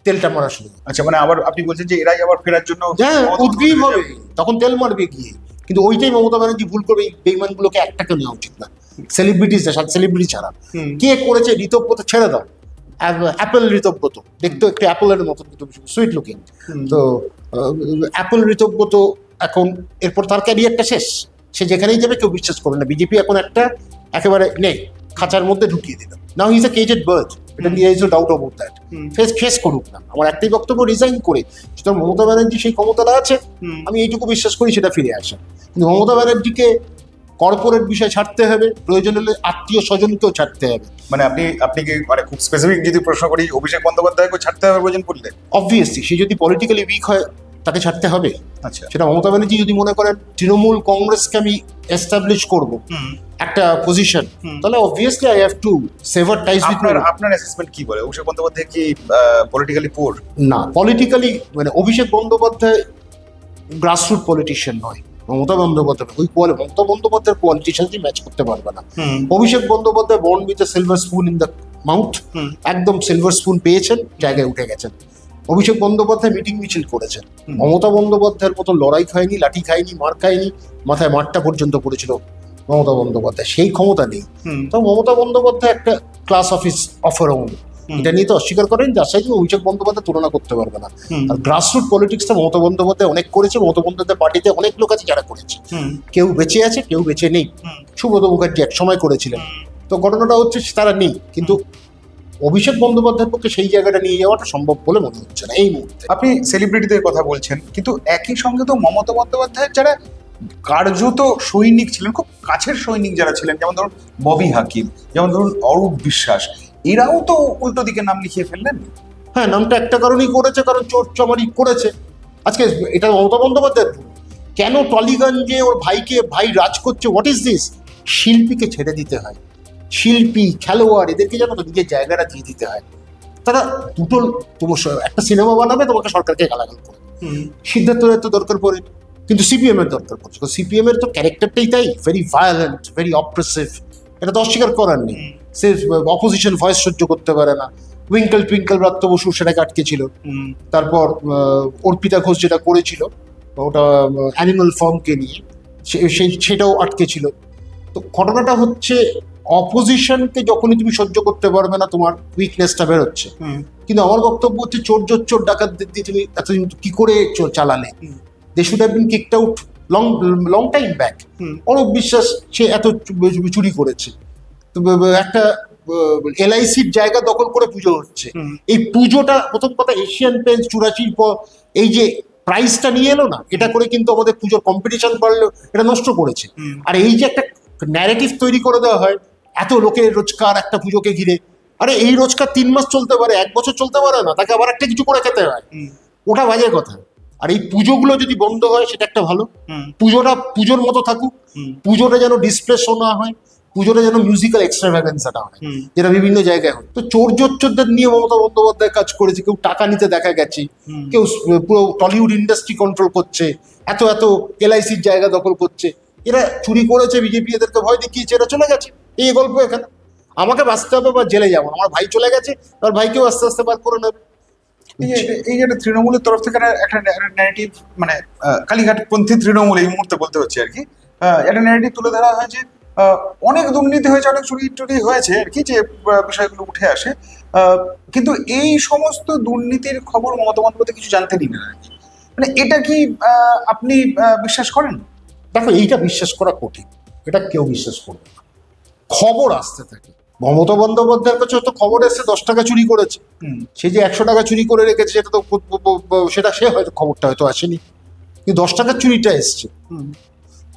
তেলটা মারা শুরু। আচ্ছা, মানে আবার আপনি বলছেন যে এরাই আবার ফেরার জন্য হ্যাঁ, উদ্গ্রীব হবে, তখন তেল মারবে গিয়ে। কিন্তু ওইটাই মমতা ব্যানার্জি ভুল করবে, এই বেইমানগুলোকে একটাকে নেওয়া উচিত না। সেলিব্রিটিস, সেলিব্রিটি ছাড়া কে করেছে, ঋতব্রত ছেড়ে দাও। অ্যাপেল ঋতব্রত দেখতো একটু অ্যাপেলের মতন, কিন্তু সুইট লুকিং। তো অ্যাপেল ঋতব্রত এখন, এরপর তার ক্যারিয়ারটা শেষ। সে যেখানেই যাবে কেউ বিশ্বাস করবে না। বিজেপি এখন একটা একেবারে নেই, খাঁচার মধ্যে ঢুকিয়ে দিল। Now he is a caged bird, এটা নিয়ে is no doubt about that. Face করুক না, আমার একটাই বক্তব্য, রিজাইন করে। সুতরাং মমতা ব্যানার্জি সেই ক্ষমতাটা আছে, আমি এইটুকু বিশ্বাস করি, সেটা ফিরে আসে। কিন্তু মমতা ব্যানার্জিকে কর্পোরেট বিষয় ছাড়তে হবে, প্রয়োজন হলে আত্মীয় স্বজনকেও ছাড়তে হবে। মানে আপনি কি মানে খুব স্পেসিফিক যদি প্রশ্ন করি, অভিষেক বন্দ্যোপাধ্যায়কে ছাড়তে হবে প্রয়োজন পড়লে? অবভিয়াসলি সে যদি পলিটিক্যালি উইক হয় তাকে ছাড়তে হবে। আচ্ছা, সেটা মমতা ব্যানার্জি যদি মনে করেন তৃণমূল কংগ্রেসকে আমি এস্টাবলিশ করবো একটা পজিশন, তাহলে obviously I have to sever ties with. আপনার অ্যাসেসমেন্ট কি বলে? অভিষেক বন্দ্যোপাধ্যায় কি পলিটিক্যালি পুয়ার? না, পলিটিক্যালি মানে অভিষেক বন্দ্যোপাধ্যায় গ্রাসরুট পলিটিশিয়ান নয়। মমতা বন্দ্যোপাধ্যায় ওই মমতা বন্দ্যোপাধ্যায়ের পলিটিশিয়ানকে ম্যাচ করতে পারবে না। Abhishek Bandyopadhyay born with a silver spoon in the mouth, একদম সিলভার স্পুন পেয়েছেন, জায়গায় উঠে গেছেন। অভিষেক বন্দ্যোপাধ্যায় মিটিং মিছিল করেছেন। মমতা বন্দ্যোপাধ্যায়ের মতো লড়াই খায়নি, লাঠি খায়নি, মার খায়নি, মাথায় মারটা পর্যন্ত পড়েছিল মমতা বন্দ্যোপাধ্যায়। সেই ক্ষমতা নেই। তো মমতা বন্দ্যোপাধ্যায় একটা ক্লাস অফিস অফার ওন, এটা নিয়ে তো অস্বীকার করেন, যার সাথে অভিষেক বন্দ্যোপাধ্যায় তুলনা করতে পারবে না। আর গ্রাসরুট পলিটিক্সটা মমতা বন্দ্যোপাধ্যায় অনেক করেছে। মমতা বন্দ্যোপাধ্যায় পার্টিতে অনেক লোক আছে যারা করেছে, কেউ বেঁচে আছে, কেউ বেঁচে নেই। সুব্রত মুখার্জি এক সময় করেছিলেন। তো ঘটনাটা হচ্ছে তারা নেই, কিন্তু অভিষেক বন্দ্যোপাধ্যায়ের পক্ষে সেই জায়গাটা নিয়ে যাওয়াটা সম্ভব বলে মনে হচ্ছে না এই মুহূর্তে। আপনি সেলিব্রিটিদের কথা বলছেন, কিন্তু একই সঙ্গে তো মমতা বন্দ্যোপাধ্যায়ের যারা কার্যত সৈনিক ছিলেন, খুব কাছের সৈনিক যারা ছিলেন, যেমন ধরুন ববি হাকিম, যেমন ধরুন অরূপ বিশ্বাস, এরাও তো উল্টো দিকে নাম লিখিয়ে ফেললেন। হ্যাঁ, নামটা একটা কারণেই করেছে, কারণ চোর চামারি করেছে। আজকে এটা মমতা বন্দ্যোপাধ্যায়ের ভুল। কেন টলিগঞ্জে ওর ভাই রাজ করছে? What is this? শিল্পীকে ছেড়ে দিতে হয়। শিল্পী, খেলোয়াড়, এদেরকে যেন তো নিজের জায়গাটা দিয়ে দিতে হয়। তারা দুটো, তোমার একটা সিনেমা বানাবে, তোমাকে সরকারকে গালাগাল করবে। সিদ্ধার্থ রায়ের তো দরকার পড়ে, কিন্তু সিপিএম এর দরকার পড়ছে। সিপিএম এর তো ক্যারেক্টারটাই তাই, ভেরি ভায়োলেন্ট, ভেরি অপ্রেসিভ। এটা তো অস্বীকার করার নেই। সে অপোজিশন ভয়েস সহ্য করতে পারে না। উইঙ্কেল টুইঙ্কেল ব্রাত্য বসু সেটাকে আটকেছিল। তারপর অর্পিতা ঘোষ যেটা করেছিল, ওটা অ্যানিমাল ফর্মকে নিয়ে, সেটাও আটকেছিল। তো ঘটনাটা হচ্ছে, অপোজিশনকে যখনই তুমি সহ্য করতে পারবে না, তোমার উইকনেসটা বেরোচ্ছে। কিন্তু আমার বক্তব্য হচ্ছে, চোর ডাকাতদের দিয়ে তুমি এতদিন কি করে চালালে? They should have been kicked out long time back. Arup Biswas সে এত চুরি করেছে, তো একটা এলআইসির জায়গা দখল করে পুজো হচ্ছে। এই পুজোটা, প্রথম কথা, এশিয়ান পেন্টস 84 পর এই যে প্রাইজটা নিয়ে এলো না, এটা করে কিন্তু আমাদের পুজোর কম্পিটিশন বাড়লো, এটা নষ্ট করেছে। আর এই যে একটা ন্যারেটিভ তৈরি করে দেওয়া হয় এত লোকের রোজগার একটা পুজোকে ঘিরে, আরে এই রোজগার 3 মাস চলতে পারে, 1 বছর চলতে পারে না, তাকে আবার একটা কিছু করে খেতে হয়, ওটা বাজে কথা। আর এই পুজোগুলো যদি বন্ধ হয় সেটা একটা ভালো। পুজোটা পুজোর মতো থাকুক, পুজোটা যেন ডিসপ্লে শো না হয়, পুজোটা যেন মিউজিক্যাল এক্সট্রাভ্যাগেন্সাটা হয়, যেটা বিভিন্ন জায়গায় হয়। তো চোরদের নিয়ে মমতা বন্দ্যোপাধ্যায় কাজ করেছে। কেউ টাকা নিতে দেখা গেছে, কেউ পুরো টলিউড ইন্ডাস্ট্রি কন্ট্রোল করছে, এত এলআইসির জায়গা দখল করছে। এরা চুরি করেছে, বিজেপি এদেরকে ভয় দেখিয়েছে, এরা চলে গেছে। এই গল্প এখানে। আমাকে বাঁচতে হবে বা জেলে যাবো, আমার ভাই চলে গেছে, আমার ভাইকেও আস্তে আস্তে বার করে নেবে। এই যে তৃণমূলের তরফ থেকে একটা ন্যারেটিভ, মানে কালীঘাটপন্থী তৃণমূল এই মুহূর্তে বলতে হচ্ছে আর কি, একটা ন্যারেটিভ তুলে ধরা হয় যে অনেক দুর্নীতি হয়েছে, অনেক চুরি টুরি হয়েছে আর কি, যে বিষয়গুলো উঠে আসে। কিন্তু এই সমস্ত দুর্নীতির খবর মমতা বন্দ্যোপাধ্যায় কিছু জানতেনই না আর কি। মানে এটা কি আপনি বিশ্বাস করেন? দেখো, এইটা বিশ্বাস করা কঠিন, এটা কেউ বিশ্বাস করবে না। খবর আসতে থাকে, মমতা বন্দ্যোপাধ্যায়ের কাছে তো খবর এসছে 10 টাকা চুরি করেছে, সে যে 100 টাকা চুরি করে রেখেছে সেটা তো সেটা সে হয়তো খবরটা হয়তো আসেনি, কিন্তু 10 টাকার চুরিটা এসছে।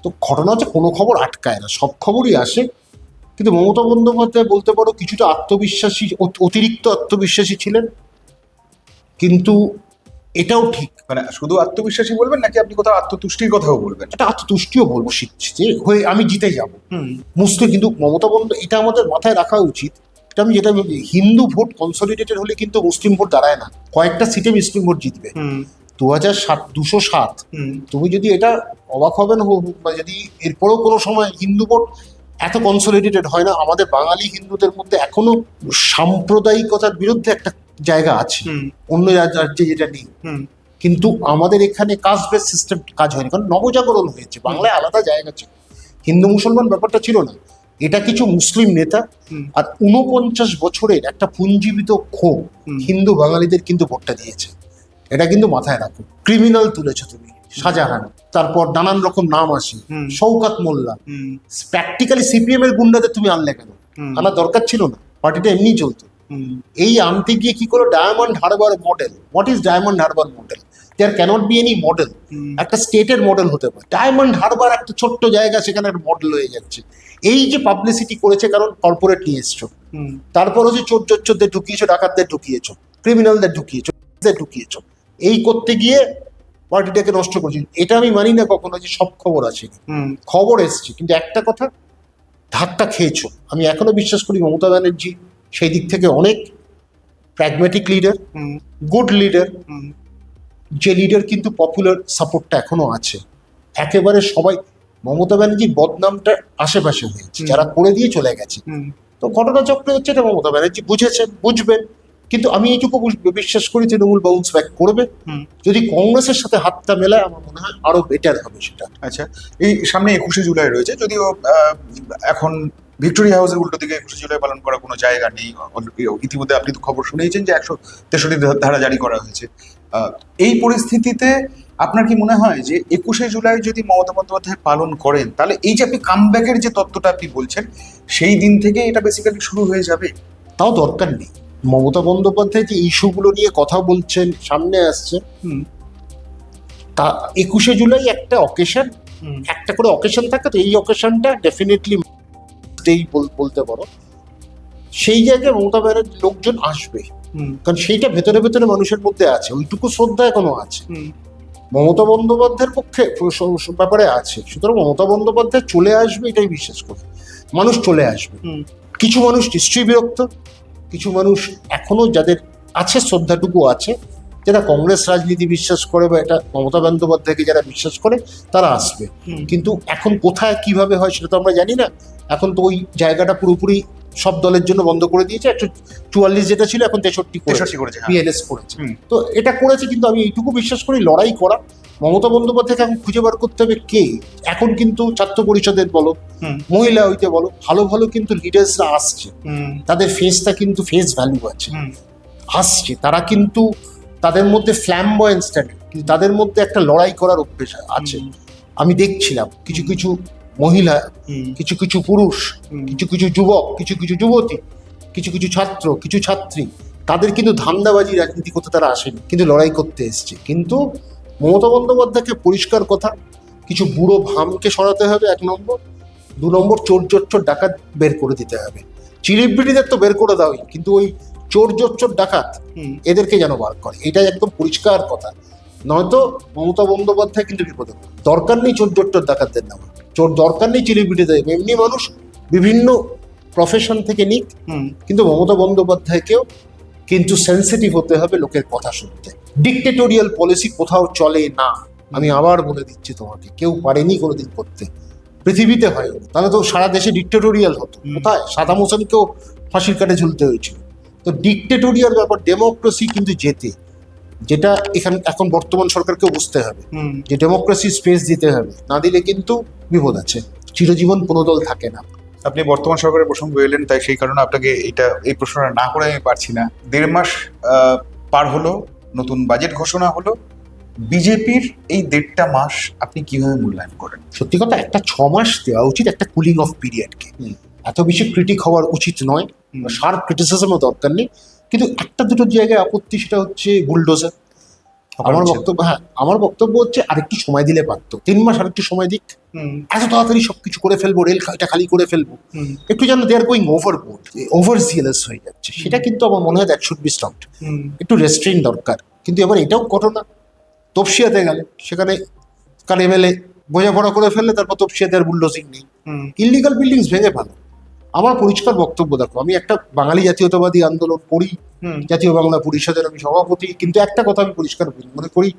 তো ঘটনা হচ্ছে কোনো খবর আটকায় না, সব খবরই আসে। কিন্তু মমতা বন্দ্যোপাধ্যায় বলতে পারো কিছুটা আত্মবিশ্বাসী, অতিরিক্ত আত্মবিশ্বাসী ছিলেন। কিন্তু এটাও ঠিক, মানে শুধু আত্মবিশ্বাসী বলবেন নাকি আপনি কোথাও আত্মতুষ্টির কথাও বলবেন? এটা আত্মতুষ্টিও বলবো, শিখছি যে হয়ে আমি জিতে যাব মুসলিম। কিন্তু মমতা বন্দ্যোপাধ্যায় এটা আমাদের মাথায় রাখা উচিত, এটা আমি যেটা বলি, হিন্দু ভোট কনসলিডেটেড হলে কিন্তু মুসলিম ভোট দাঁড়ায় না, কয়েকটা সিটে মুসলিম ভোট জিতবে। 207 তুমি যদি এটা অবাক হবেন বা যদি এরপরেও কোনো সময় হিন্দু ভোট এত কনসলিডেটেড হয় না। আমাদের বাঙালি হিন্দুদের মধ্যে এখনো সাম্প্রদায়িকতার বিরুদ্ধে একটা জায়গা আছে, অন্য রাজ্যে যেটা নেই। কিন্তু আমাদের এখানে কাস্ট বেস সিস্টেম কাজ হয়নি, কারণ নবজাগরণ হয়েছে, বাংলায় আলাদা জায়গা ছিল, হিন্দু মুসলমান ব্যাপারটা ছিল না। এটা কিছু মুসলিম নেতা আর 49 বছরের একটা পুঞ্জীবিত ক্ষোভ হিন্দু বাঙালিদের কিন্তু ভোটটা দিয়েছে, এটা কিন্তু মাথায় রাখো। ক্রিমিনাল তুলেছো তুমি, শাহজাহান, তারপর নানান রকম নাম আসে, শওকাত মোল্লা, প্র্যাকটিক্যালি সিপিএম এর গুন্ডাদের তুমি আনলে কেন? আনার দরকার ছিল না, পার্টিটা এমনি চলতো। এই আনতে গিয়ে কি করো, Diamond Harbour model. What is Diamond Harbour model? There cannot be any model. একটা স্টেটের মডেল হতে পারে, ডায়মন্ড হারবার একটা ছোট্ট জায়গা, সেখানে একটা মডেল হয়ে যাচ্ছে। এই যে পাবলিসিটি করেছে, কারণ কর্পোরেট নিয়ে এসছো, তারপর হচ্ছে চোরদের ঢুকিয়েছো, ডাকাতদের ঢুকিয়েছো, ক্রিমিনালদের ঢুকিয়েছো, এই করতে গিয়ে পার্টিটাকে নষ্ট করছি। এটা আমি মানি না কখনো যে সব খবর আছে, খবর এসছে, কিন্তু একটা কথা, ধাক্কা খেয়েছো। আমি এখনো বিশ্বাস করি মমতা ব্যানার্জি সেই দিক থেকে অনেক প্র্যাগম্যাটিক লিডার, গুড লিডার, যে লিডার কিন্তু পপুলার সাপোর্টটা এখনো আছে। একেবারে সবাই মমতা ব্যানার্জির বদনামটা আশেপাশে হয়েছে, যারা করে দিয়ে চলে গেছে। তো ঘটনা চক্রে হচ্ছে, এটা মমতা ব্যানার্জি বুঝেছেন, বুঝবেন। কিন্তু আমি এইটুকু বিশ্বাস করি তৃণমূল বাউন্স ব্যাক করবে। যদি কংগ্রেসের সাথে হাতটা মেলায়, আমার মনে হয় আরো বেটার হবে সেটা। আচ্ছা, এই সামনে 21শে জুলাই রয়েছে, যদিও এখন ভিক্টোরিয়া হাউসের উল্টো দিকে 21শে জুলাই পালন করার কোনো জায়গা নেই। ইতিমধ্যে আপনি তো খবর শুনেইছেন যে 163 ধারা জারি করা হয়েছে। এই পরিস্থিতিতে আপনার কি মনে হয় যে 21শে জুলাই যদি মমতা বন্দ্যোপাধ্যায় পালন করেন, তাহলে এই যে আপনি কামব্যাকের যে তত্ত্বটা আপনি বলছেন, সেই দিন থেকে এটা বেসিক্যালি শুরু হয়ে যাবে? তাও দরকার নেই। মমতা বন্দ্যোপাধ্যায় যে ইস্যুগুলো নিয়ে কথা বলছেন, সামনে আসছে, তা 21শে জুলাই একটা অকেশন, একটা করে অকেশন থাকে, তো এই অকেশনটা ডেফিনেটলি বলতে পারো সেই জায়গায় মমতা ব্যানার্জি লোকজন আসবে, কারণ সেইটা ভেতরে ভেতরে মানুষের মধ্যে আছে, ওইটুকু শ্রদ্ধা এখনো আছে মমতা বন্দ্যোপাধ্যায়ের পক্ষে ব্যাপারে আছে। সুতরাং মমতা বন্দ্যোপাধ্যায় চলে আসবে, এটাই বিশ্বাস করি, মানুষ চলে আসবে। কিছু মানুষ নিশ্চয়ই বিরক্ত, কিছু মানুষ এখনো যাদের আছে শ্রদ্ধাটুকু আছে, যারা কংগ্রেস রাজনীতি বিশ্বাস করে বা এটা মমতা বন্দ্যোপাধ্যায়কে যারা বিশ্বাস করে, তারা আসবে। কিন্তু এখন কোথায় কিভাবে হয় সেটা তো আমরা জানি না। এখন তো ওই জায়গাটা পুরোপুরি সব দলের জন্য বন্ধ করে দিয়েছে। 144 যেটা ছিল এখন 63 করেছে, বিএলএস করেছে। তো এটা করেছে, কিন্তু আমি এইটুকু বিশ্বাস করি লড়াই করা মমতা বন্দ্যোপাধ্যায়কে এখন খুঁজে বার করতে হবে কে। এখন কিন্তু ছাত্র পরিষদের বলো, মহিলা হইতে বলো, ভালো ভালো কিন্তু লিডার্সরা আসছে, তাদের ফেসটা কিন্তু ফেস ভ্যালু আছে, আসছে তারা, কিন্তু তাদের মধ্যে ফ্ল্যামবয়েন্সটা নেই, কিন্তু তাদের মধ্যে একটা লড়াই করার অভ্যেস আছে। আমি দেখছিলাম কিছু কিছু মহিলা, কিছু কিছু পুরুষ, কিছু কিছু যুবক, কিছু কিছু যুবতী, কিছু কিছু ছাত্র, কিছু ছাত্রী, তাদের কিন্তু ধান্দাবাজি রাজনীতি করতে তারা আসেনি, কিন্তু লড়াই করতে এসছে। কিন্তু মমতা বন্দ্যোপাধ্যায়কে পরিষ্কার কথা, কিছু বুড়ো ভামকে সরাতে হবে 1 নম্বর, 2 নম্বর চোর ডাকাত বের করে দিতে হবে। চিলিপিটিদের তো বের করে দাওই, কিন্তু ওই চোর ডাকাত এদেরকে যেন বার করে, এটা একদম পরিষ্কার কথা। নয়তো মমতা বন্দ্যোপাধ্যায় কিন্তু বিপদে পড়বে। দরকার নেই চোর ডাকাতদের নামা, দরকার নেই চিলিপিটিদের, এমনি মানুষ বিভিন্ন প্রফেশন থেকে নিক, কিন্তু মমতা বন্দ্যোপাধ্যায়কেও কিন্তু সেন্সিটিভ হতে হবে লোকের কথা শুনতে। ডিক্টেটোরিয়াল পলিসি কোথাও চলে না, আমি আবার বলে দিচ্ছি তোমাকে, কেউ পারেনি কোনোদিন করতে, পৃথিবীতে হয়নি। তাহলে তো সারা দেশে ডিক্টেটোরিয়াল হতো। কোথায়? সাদাম হোসেনকেও ফাঁসির কাটে ঝুলতে হয়েছিল। তো ডিক্টেটোরিয়াল ব্যাপার, ডেমোক্রেসি কিন্তু যেটা এখন বর্তমান সরকারকেও বুঝতে হবে যে ডেমোক্রেসি স্পেস দিতে হবে, না দিলে কিন্তু বিপদ আছে। চিরজীবন কোনো দল থাকে না। আপনি বর্তমান সরকারের প্রসঙ্গ এলেন, তাই সেই কারণে আপনাকে এই প্রশ্নটা না করে আমি পারছি না। 1.5 মাস পার হলো, নতুন বাজেট ঘোষণা হলো, বিজেপির এই 1.5 মাস আপনি কিভাবে মূল্যায়ন করেন? সত্যি কথা, একটা 6 মাস দেওয়া উচিত একটা কুলিং অফ পিরিয়ডকে। এত বেশি ক্রিটিক হওয়ার উচিত নয়, শার্প ক্রিটিসিজমও দরকার নেই, কিন্তু একটা দুটো জায়গায় আপত্তি, সেটা হচ্ছে বুলডোজার। আমার বক্তব্য হচ্ছে আরেকটু সময় দিলে পারতো, 3 মাস আরেকটু সময় দিক, এত তাড়াতাড়ি সবকিছু করে ফেলবো, এটা খালি করে ফেলবো, একটু যেন দে আর গোয়িং ওভারবোর্ড, ওভার জিয়ালাস হয়ে যাচ্ছে, সেটা কিন্তু আমার মনে হয় দ্যাট শুড বি স্টপড। একটু রেস্ট্রেইন দরকার। কিন্তু এবার এটাও ঘটনা, তপসিয়াতে গেলে সেখানে কার এমএলএ বোঝাপড়া করে ফেললে, তারপর তপসিয়াতে আর বুলডোজিং নেই, ইলিগাল বিল্ডিংস ভেঙে ভালো। আমার পরিষ্কার বক্তব্য, দেখো আমি একটা বাঙালি জাতীয়তাবাদী আন্দোলন করি, জাতীয় বাংলা পরিষদের আমি সভাপতি, কিন্তু একটা কথা আমি পরিষ্কার মনে করি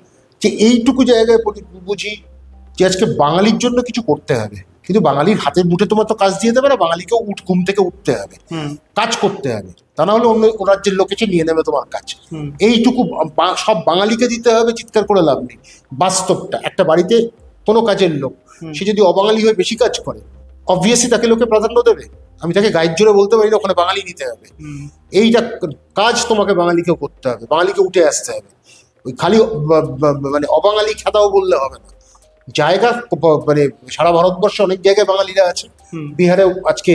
যে এইটুকু জায়গায় বুঝি যে আজকে বাঙালির জন্য কিছু করতে হবে, কিন্তু বাঙালির হাতের মুঠে তোমার তো কাজ দিয়ে দেবে না, বাঙালিকেও ঘুম থেকে উঠতে হবে, কাজ করতে হবে, তা না হলে অন্য রাজ্যের লোক এসে নিয়ে নেবে তোমার কাজ। এইটুকু সব বাঙালিকে দিতে হবে, চিৎকার করে লাভ নেই। বাস্তবটা, একটা বাড়িতে কোনো কাজের লোক সে যদি অবাঙালি হয়ে বেশি কাজ করে, অবভিয়াসলি তাকে লোকে প্রাধান্য দেবে। আমি তাকে গাইড জোরে বলতে পারি না ওখানে বাঙালি নিতে হবে, এইটা কাজ তোমাকে বাঙালিকেও করতে হবে, বাঙালিকে উঠে আসতে হবে। ওই খালি মানে অবাঙালি খেদাও বললে হবে না, জায়গা মানে সারা ভারতবর্ষে অনেক জায়গায় বাঙালিরা আছে। বিহারেও আজকে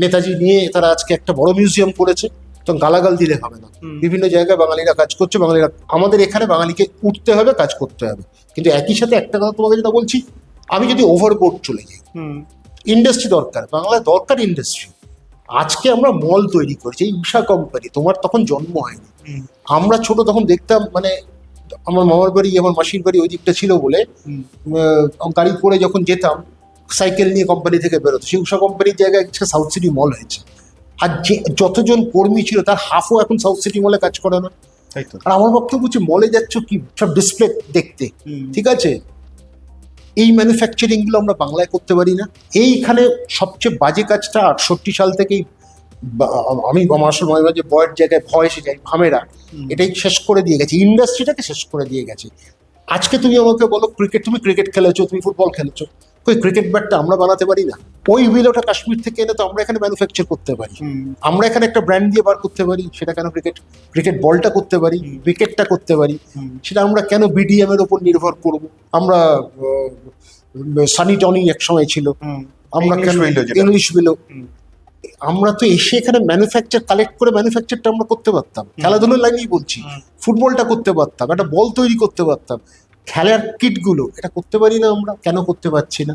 নেতাজি নিয়ে তারা আজকে একটা বড় মিউজিয়াম করেছে, তো গালাগাল দিলে হবে না। বিভিন্ন জায়গায় বাঙালিরা কাজ করছে, বাঙালিরা, আমাদের এখানে বাঙালিকে উঠতে হবে, কাজ করতে হবে। কিন্তু একই সাথে একটা কথা তোমাকে যেটা বলছি, আমি যদি ওভারবোর্ড চলে যাই, ইন্ডাস্ট্রি দরকার, বাংলায় দরকার ইন্ডাস্ট্রি। আজকে আমরা মল তৈরি করছি, এই উষা কোম্পানি, তোমার তখন জন্ম হয়নি। আমরা ছোট তখন দেখতাম, মানে আমার মামার বাড়ি, আমার মাসির বাড়ি ওই দিকটা ছিল বলে, গাড়ি করে যখন যেতাম, সাইকেল নিয়ে কোম্পানি থেকে বেরোতো, সেই উষা কোম্পানির জায়গায় সাউথ সিটি মল হয়েছে। আর যে যতজন কর্মী ছিল তার হাফও এখন সাউথ সিটি মলে কাজ করে না। আর আমার বক্তব্য হচ্ছে, মলে যাচ্ছ কি সব ডিসপ্লে দেখতে, ঠিক আছে, এই ম্যানুফ্যাকচারিং গুলো আমরা বাংলায় করতে পারি না। এইখানে সবচেয়ে বাজে কাজটা 68 সাল থেকেই, আমি আমার আসলে মনে হয় যে বয়ের জায়গায় ভয় এসে যায়, ভামেরা এটাই শেষ করে দিয়ে গেছে, ইন্ডাস্ট্রিটাকে শেষ করে দিয়ে গেছে। আজকে তুমি আমাকে বলো তুমি ক্রিকেট খেলেছো, তুমি ফুটবল খেলেছো, ওই ক্রিকেট ব্যাটটা আমরা বানাতে পারি না? ওই উইলোটা কাশ্মীর থেকে এনে তো আমরা এখানে ম্যানুফ্যাকচার করতে পারি, আমরা এখানে একটা ব্র্যান্ড দিয়ে বার করতে পারি। সেটা কেন ক্রিকেট বলটা করতে পারি, উইকেটটা করতে পারি, সেটা আমরা কেন বিডিএম এর উপর নির্ভর করব? আমরা সানি টনি এক সময় ছিল, আমরা কেন ইংলিশ বিলো, আমরা তো এসে এখানে কালেক্ট করে ম্যানুফ্যাকচারটা আমরা করতে পারতাম। খেলাধুলার লাইনেই বলছি, ফুটবলটা করতে পারতাম, একটা বল তৈরি করতে পারতাম, খেলার কিটগুলো, এটা করতে পারি না আমরা, কেন করতে পারছি না?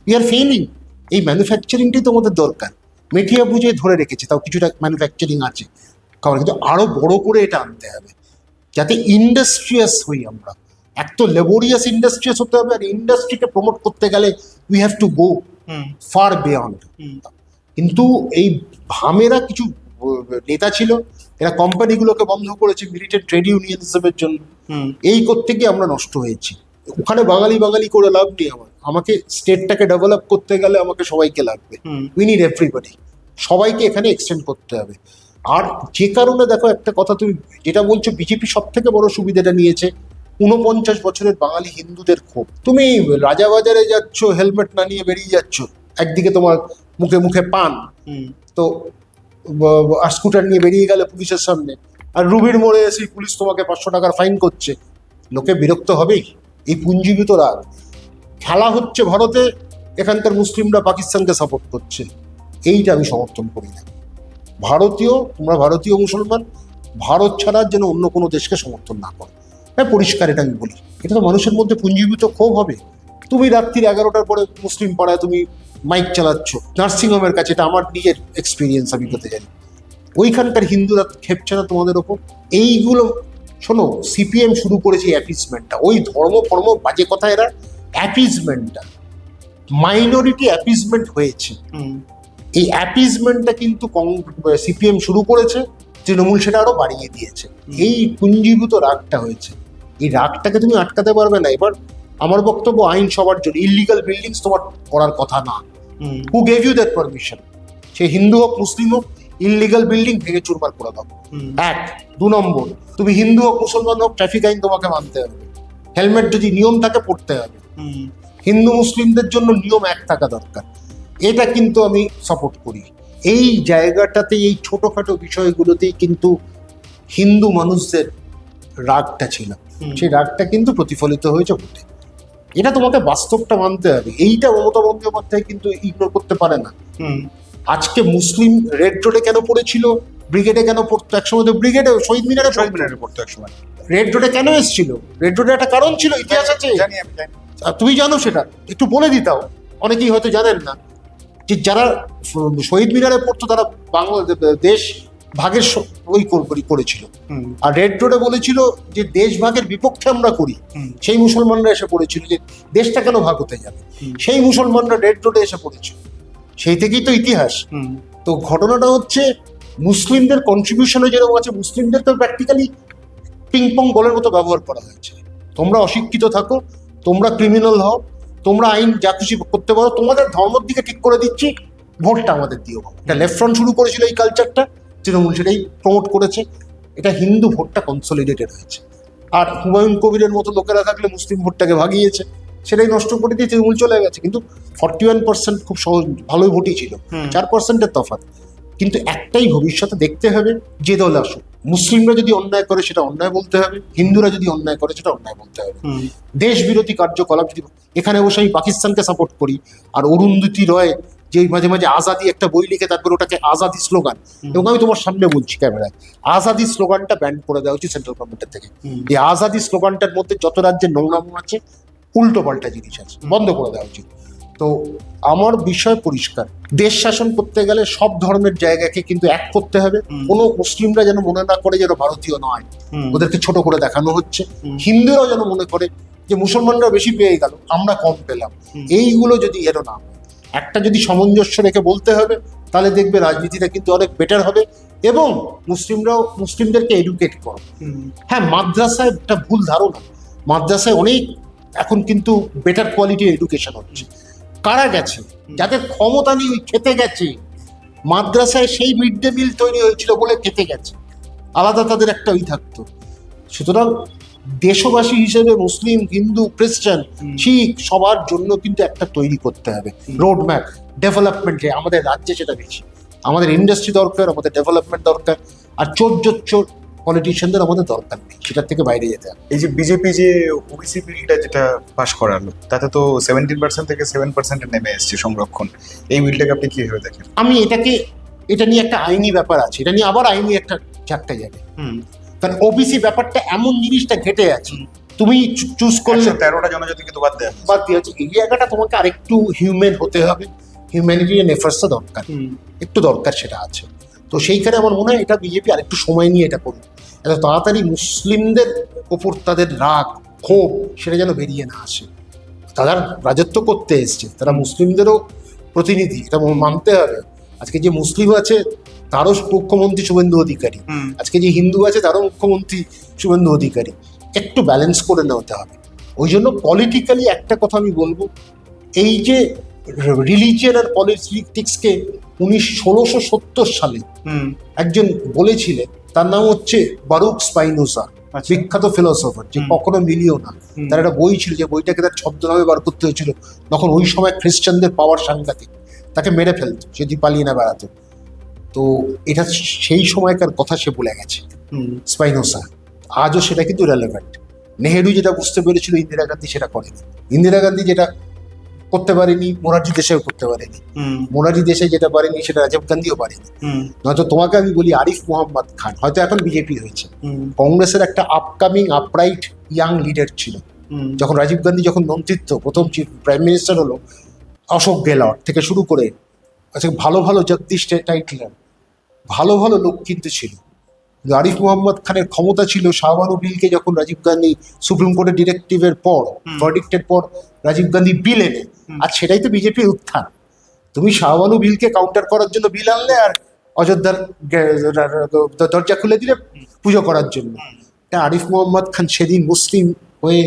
We are failing. এই ম্যানুফ্যাকচারিংটাই তোমাদের দরকার। মেটিয়া বুঝে ধরে রেখেছে, তাও কিছুটা ম্যানুফ্যাকচারিং আছে, কারণ কিন্তু আরো বড় করে এটা আনতে হবে, যাতে ইন্ডাস্ট্রিয়াস হই আমরা। এক তো লেবোরিয়াস ইন্ডাস্ট্রিয়াস হতে হবে, আর ইন্ডাস্ট্রিকে প্রমোট করতে গেলে we have to go fur beyond. কিন্তু এই ভামেরা কিছু নেতা ছিল, এরা কোম্পানিগুলোকে বন্ধ করেছে মিলিটেন্ট ট্রেড ইউনিয়নিজমের জন্য। এই করতে গিয়ে আমরা নষ্ট হয়েছি। ওখানে বাঙালি করে লাভ নেই। আমাকে স্টেটটাকে ডেভেলপ করতে গেলে আমাকে সবাইকে লাগবে, উই নিড এভরিবডি, সবাইকে এখানে এক্সটেন্ড করতে হবে। আর যে কারণে দেখো, একটা কথা তুমি যেটা বলছো, বিজেপি সব থেকে বড় সুবিধাটা নিয়েছে 49 বছরের বাঙালি হিন্দুদের ক্ষোভ। তুমি রাজাবাজারে যাচ্ছ, হেলমেট না নিয়ে বেরিয়ে যাচ্ছ, একদিকে তোমার মুখে মুখে পান, তো আর স্কুটার নিয়ে বেরিয়ে গেলে পুলিশের সামনে, আর রুবির মোড়ে এসে পুলিশ তোমাকে 500 টাকার ফাইন করছে, লোকে বিরক্ত হবেই। এই পুঞ্জীভূত রাগ। খেলা হচ্ছে ভারতে, এখানকার মুসলিমরা পাকিস্তানকে সাপোর্ট করছে, এইটা আমি সমর্থন করি না। তোমরা ভারতীয় মুসলমান, ভারত ছাড়া যেন অন্য কোনো দেশকে সমর্থন না করো। হ্যাঁ, পরিষ্কার এটা আমি বলি। এটা তো মানুষের মধ্যে পুঞ্জীভূত ক্ষোভ হবে। তুমি রাত্রির 11টার পরে মুসলিম পাড়ায় তুমি মাইক চালাচ্ছ নার্সিংহোমের কাছে, এটা আমার নিজের এক্সপিরিয়েন্স, আমি করতে জানি। ওইখানকার হিন্দুরা খেপছে না তোমাদের ওপর? এইগুলো শোনো, সিপিএম শুরু করেছে অ্যাপিজমেন্টটা, ওই ধর্ম বাজে কথা, এরা অ্যাপিজমেন্টটা, মাইনরিটি অ্যাপিজমেন্ট হয়েছে। এই অ্যাপিজমেন্টটা কিন্তু সিপিএম শুরু করেছে, তৃণমূল সেটা আরো বাড়িয়ে দিয়েছে। এই পুঞ্জীভূত রাগটা হয়েছে, এই রাগটাকে তুমি আটকাতে পারবে না। এবার আমার বক্তব্য, আইন সবার জন্য, ইলিগাল বিল্ডিংস তোমার করার কথা না। Who gave you that permission? সে হিন্দু হোক মুসলিম হোক, ইলিগাল বিল্ডিং ভেঙে চুরমার করে দাও। 1, 2 নম্বর, তুমি হিন্দু হোক মুসলমান হোক, ট্রাফিক আইন তোমাকে মানতে হবে, হেলমেট যদি নিয়ম থাকে পড়তে হবে। হিন্দু মুসলিমদের জন্য নিয়ম এক থাকা দরকার, এটা কিন্তু আমি সাপোর্ট করি। এই জায়গাটাতে, এই ছোটখাটো বিষয়গুলোতেই কিন্তু হিন্দু মানুষদের রাগটা ছিল, সেই রাগটা কিন্তু প্রতিফলিত হয়েছে ভোটে। এটা তোমাকে বাস্তবটা মানতে হবে। এইটা মমতা বন্দ্যোপাধ্যায় কিন্তু ইগনোর করতে পারে না। আজকে মুসলিম রেড রোডে কেন পড়েছিল, ব্রিগেডে কেন পড়তো, একসময় তো ব্রিগেডে শহীদ মিনারে পড়তো এক সময়। রেড রোডে কেন এসেছিল? রেড রোডে একটা কারণ ছিল, ইতিহাস আছে, জানি আমি, জানি। আর তুমি জানো সেটা, একটু বলে দিতাও, অনেকেই হয়তো জানেন না যে যারা শহীদ মিনারে পড়তো তারা দেশ ভাগের করেছিল, আর রেড রোডে বলেছিল যে দেশ ভাগের বিপক্ষে আমরা করি। সেই মুসলমানরা এসে পড়েছিল যে দেশটা কেন ভাগ হতে যাবে, সেই মুসলমানরা রেড রোডে এসে পড়েছিল, সেই থেকেই তো ইতিহাস। তো ঘটনাটা হচ্ছে মুসলিমদের কন্ট্রিবিউশনে যেরকম আছে, মুসলিমদের তো প্র্যাকটিক্যালি পিংপং বলের মতো ব্যবহার করা হয়েছে। তোমরা অশিক্ষিত থাকো, তোমরা ক্রিমিনাল হও, তোমরা আইন যা খুশি করতে পারো, তোমাদের ধর্মের দিকে ঠিক করে দিচ্ছি, ভোটটা আমাদের দিও। এটা লেফট ফ্রন্ট শুরু করেছিল এই কালচারটা, তৃণমূল সেটাই প্রমোট করেছে। এটা হিন্দু ভোটটা কনসলিডেটেড হয়েছে, আর হুমায়ুন কবিরের মতো লোকেরা থাকলে মুসলিম ভোটটাকে ভাগিয়েছে, সেটাই নষ্ট করে দিয়ে তৃণমূল চলে গেছে। কিন্তু 41% খুব সহজ ভালোই ভোটই ছিল, 4%-এর তফাৎ। কিন্তু একটাই ভবিষ্যতে দেখতে হবে, যে দল আসুক, মুসলিমরা যদি অন্যায় করে সেটা অন্যায় বলতে হবে, হিন্দুরা যদি অন্যায় করে সেটা অন্যায় বলতে হবে। দেশ বিরোধী কার্যকলাপ যদি এখানে বসে আমি পাকিস্তানকে সাপোর্ট করি, আর অরুন্ধতী রয় যে মাঝে মাঝে আজাদি একটা বই লিখে তারপর ওটাকে আজাদি স্লোগান, এবং আমি তোমার সামনে বলছি ক্যামেরায়, আজাদি স্লোগানটা ব্যান করে দেওয়া উচিত সেন্ট্রাল গভর্নমেন্টের থেকে। এই আজাদি স্লোগানটার মধ্যে যত রাজ্যের নোংরামো আছে, উল্টো পাল্টা জিনিস আছে, বন্ধ করে দেওয়া উচিত। তো আমার বিষয় পরিষ্কার, দেশ শাসন করতে গেলে সব ধর্মের জায়গাকে কিন্তু এক করতে হবে। কোনো মুসলিমরা যেন মনে না করে যেন ভারতীয় নয়, ওদেরকে ছোট করে দেখানো হচ্ছে। হিন্দুরাও যেন মনে করে যে মুসলমানরা বেশি পেয়ে গেল, আমরা কম পেলাম। এইগুলো যদি এর না, একটা যদি সামঞ্জস্য রেখে বলতে হবে, তাহলে দেখবে রাজনীতিটা কিন্তু অনেক বেটার হবে। এবং মুসলিমদেরকে এডুকেট করো। হ্যাঁ, মাদ্রাসায় একটা ভুল ধারণা, মাদ্রাসায় অনেক এখন কিন্তু বেটার কোয়ালিটির এডুকেশন হচ্ছে। কারা গেছে? যাদের ক্ষমতা নেই, ওই খেতে গেছে। মাদ্রাসায় সেই মিড ডে মিল তৈরি হয়েছিল বলে খেতে গেছে, আলাদা তাদের একটা ওই থাকতো। সুতরাং দেশবাসী হিসেবে মুসলিম, হিন্দু, খ্রিস্টান, শিখ সবার জন্য কিন্তু একটা তৈরি করতে হবে রোড ম্যাপ ডেভেলপমেন্টে। আমাদের রাজ্যে সেটা বেশি, আমাদের ইন্ডাস্ট্রি দরকার, আমাদের ডেভেলপমেন্ট দরকার, আর চোর পলিটিশিয়ানদের আমাদের দরকার নেই, সেটার থেকে বাইরে যেতে হবে। এই যে বিজেপি যে ওবিসি বিলটা যেটা পাশ করালো, তাতে তো 17% থেকে 7% নেমে এসছে সংরক্ষণ। এই বিলটাকে আপনি কিভাবে দেখেন? আমি এটা নিয়ে একটা আইনি ব্যাপার আছে, এটা নিয়ে আবার আইনি একটা চাপটা যাবে। কারণ ওবিসি ব্যাপারটা এমন জিনিসটা ঘেটে আছে, তুমি চুজ করলে 13টা জনজাতি কিন্তু বাদ দেওয়া হচ্ছে। এই জায়গাটা তোমাকে আরেকটু হিউম্যান হতে হবে, হিউম্যানিটি এফার্টসটা দরকার, একটু দরকার সেটা আছে। তো সেইখানে আমার মনে হয় এটা বিজেপি আরেকটু সময় নিয়ে এটা করবে। এত তাড়াতাড়ি মুসলিমদের ওপর তাদের রাগ, ক্ষোভ সেটা যেন বেরিয়ে না আসে। তারা রাজত্ব করতে এসছে, তারা মুসলিমদেরও প্রতিনিধি, এটা মানতে হবে। আজকে যে মুসলিম আছে তারও মুখ্যমন্ত্রী শুভেন্দু অধিকারী, আজকে যে হিন্দু আছে তারও মুখ্যমন্ত্রী শুভেন্দু অধিকারী। একটু ব্যালেন্স করে নেওয়াতে হবে। ওই জন্য পলিটিক্যালি একটা কথা আমি বলবো, এই যে রিলিজিয়ান আর পলিটিক্সকে 1670 সালে একজন বলেছিলেন, তার নাম হচ্ছে বারুক স্পাইনোজা, বিখ্যাত ফিলোসফার, যে কখনো মিলিও না। তার একটা বই ছিল, যে বইটাকে তার ছদ্মনামে বার করতে হয়েছিল, তখন ওই সময় খ্রিস্টানদের পাওয়ার সাংঘাতিক, তাকে মেরে ফেলতো যদি পালিয়ে না বেড়াতো। তো এটা সেই সময়কার কথা সে বলে গেছে স্পাইনোজা, আজও সেটা কিন্তু রেলেভেন্ট। নেহেরু যেটা বুঝতে পেরেছিল ইন্দিরা গান্ধী সেটা করেনি, ইন্দিরা গান্ধী যেটা করতে পারেনি মোরারজি দেশাইও করতে পারেনি, মোরারজি দেশাই যেটা পারেনি সেটা রাজীব গান্ধীও পারেনি। নয়তো তোমাকে আমি বলি আরিফ মোহাম্মদ খান হয়তো এখন বিজেপি হয়েছে, কংগ্রেসের একটা আপকামিং আপরাইট ইয়াং লিডার ছিল। যখন রাজীব গান্ধী যখন মন্ত্রিত্ব প্রথম চিফ প্রাইম মিনিস্টার হলো, অশোক গেহলট থেকে শুরু করে আচ্ছা ভালো ভালো জগদীশ টাইটলার, ভালো ভালো লোক কিন্তু ছিল। আরিফ মোহাম্মদ খানের ক্ষমতা ছিল শাহবানু বিলকে যখন রাজীব গান্ধী সুপ্রিম কোর্টের ডিরেক্টিভের পর, ভার্ডিক্টের পর রাজীব গান্ধী বিল এনে, আর সেটাই তো বিজেপির উত্থান। তুমি শাহবানু বিলকে কাউন্টার করার জন্য বিল আনলে, আর অযোধ্যার দরজা খুলে দিলে পুজো করার জন্য। এটা আরিফ মোহাম্মদ খান সেদিন মুসলিম হয়ে,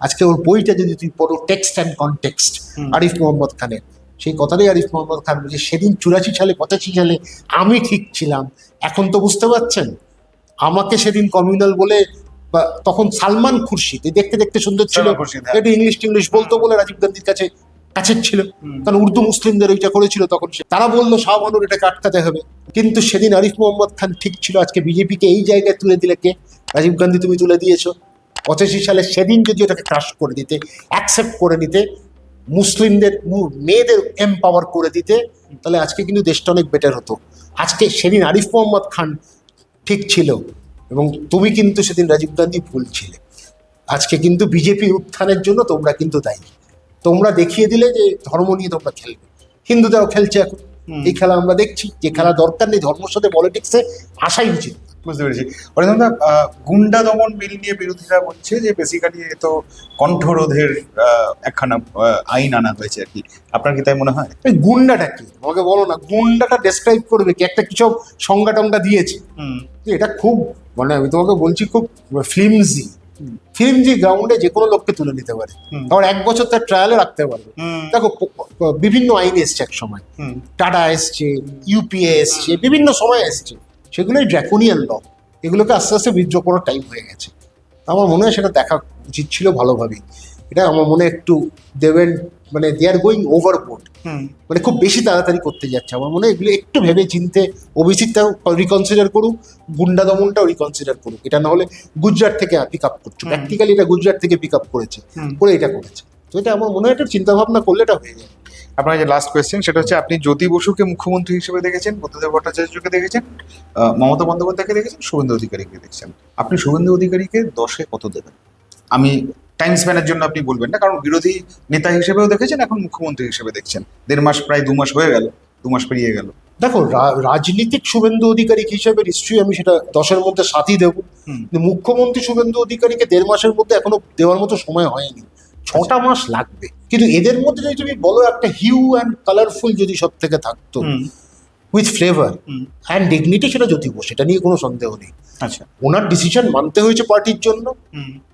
আজকে ওর বইটা যদি তুমি পড়ো, text and context Arif Mohammad খানের, সেই কথাটাই আরিফ মোহাম্মদ খান বলছে, সেদিন 84 সালে 85 সালে আমি ঠিক ছিলাম। এখন তো বুঝতে পারছেন, আমাকে সেদিন কমিউনাল বলে, তখন সালমান খুরশিদ দেখতে দেখতে সুন্দর ছিল, একটু ইংলিশ বলতো বলে রাজীব গান্ধীর কাছে কাছের ছিল, কারণ উর্দু মুসলিমদের ওইটা করেছিল তখন। তারা বললো শাহবানুর এটাকে আটকাতে হবে। কিন্তু সেদিন আরিফ মোহাম্মদ খান ঠিক ছিল। আজকে বিজেপিকে এই জায়গায় তুলে দিলে কে? রাজীব গান্ধী তুমি তুলে দিয়েছো। 85 সালে সেদিন যদি ওটাকে ক্রাশ করে দিতে, অ্যাকসেপ্ট করে নিতে, মুসলিমদের মেয়েদের এমপাওয়ার করে দিতে, তাহলে আজকে কিন্তু দেশটা অনেক বেটার হতো। আজকে সেদিন আরিফ মোহাম্মদ খান ঠিক ছিল এবং তুমি কিন্তু সেদিন রাজীব গান্ধী ভুল ছিলে। আজকে কিন্তু বিজেপির উত্থানের জন্য তোমরা কিন্তু দায়ী। তোমরা দেখিয়ে দিলে যে ধর্ম নিয়ে তোমরা খেলবে, হিন্দুরাও খেলছে এখন। এই খেলা আমরা দেখছি, যে খেলা দরকার নেই, ধর্মের সাথে পলিটিক্সে আসাই উচিত। বুঝতে পেরেছি। অরিন্দম দা, গুন্ডা দমন বিল নিয়ে বিরোধীরা বলছে যে বেসিক্যালি এ তো কণ্ঠরোধের একখানা আইন আনা হয়েছে আর কি, আপনার কি তাই মনে হয়? এই গুন্ডাটা কি আমাকে বলো না, গুন্ডাটা ডেসক্রাইব করবে কি? একটা কিছু সংজ্ঞা টঙ্গা দিয়েছে যে এটা খুব, মানে আমি তোমাকে বলছি খুব ফিল্মজি গ্রাউন্ডে যে কোনো লোককে তুলে নিতে পারে, আবার 1 বছর তার ট্রায়ালে রাখতে পারবে। দেখো বিভিন্ন আইন এসছে এক সময়, টাটা এসছে, ইউপিএ এসছে, বিভিন্ন সময় এসছে, সেগুলোই ড্র্যাকোনিয়ান ল। এগুলোকে আস্তে আস্তে উইথড্র করার টাইম হয়ে গেছে। আমার মনে হয় সেটা দেখা উচিত ছিল ভালোভাবেই। এটা আমার মনে হয় একটু দেবেন, মানে দে আর গোয়িং ওভারবোর্ড, মানে খুব বেশি তাড়াতাড়ি করতে যাচ্ছে। আমার মনে হয় এগুলো একটু ভেবে চিনতে ওবিসিটাও রিকনসিডার করুক, গুন্ডা দমনটাও রিকনসিডার করুক। এটা না হলে গুজরাট থেকে পিক আপ করছে, প্র্যাকটিক্যালি এটা গুজরাট থেকে পিক আপ করেছে, করে এটা করেছে। তো এটা আমার মনে হয় একটা চিন্তা ভাবনা করলে এটা হয়ে যায়। আপনার যে লাস্ট কোয়েশ্চেন সেটা হচ্ছে, আপনি জ্যোতি বসুকে মুখ্যমন্ত্রী হিসেবে দেখেছেন, বুদ্ধদেব ভট্টাচার্যকে দেখেছেন, মমতা বন্দ্যোপাধ্যায়কে দেখেছেন, শুভেন্দু অধিকারীকে দেখছেন। আপনি শুভেন্দু অধিকারীকে 10-এ কত দেবেন? আমি টাইম স্প্যানের জন্য আপনি বলবেন না, কারণ বিরোধী নেতা হিসেবেও দেখেছেন, এখন মুখ্যমন্ত্রী হিসেবে দেখছেন। 1.5 মাস, প্রায় 2 মাস হয়ে গেল, 2 মাস পেরিয়ে গেল। দেখো, রাজনীতিক শুভেন্দু অধিকারী হিসেবে নিশ্চয়ই আমি সেটা 10-এর মধ্যে 7ই দেবো। কিন্তু মুখ্যমন্ত্রী শুভেন্দু অধিকারীকে 1.5 মাসের মধ্যে এখনো দেওয়ার মতো সময় হয়নি, 6টা মাস লাগবে। কিন্তু এদের মধ্যে যদি তুমি বলো একটা হিউ অ্যান্ড কালারফুল যদি সব থেকে থাকতো উইথ ফ্লেভার অ্যান্ড ডিগনিটি, সেটা জ্যোতি বসু, সেটা নিয়ে কোনো সন্দেহ নেই। আচ্ছা, ওনার ডিসিশন মানতে হয়েছে পার্টির জন্য,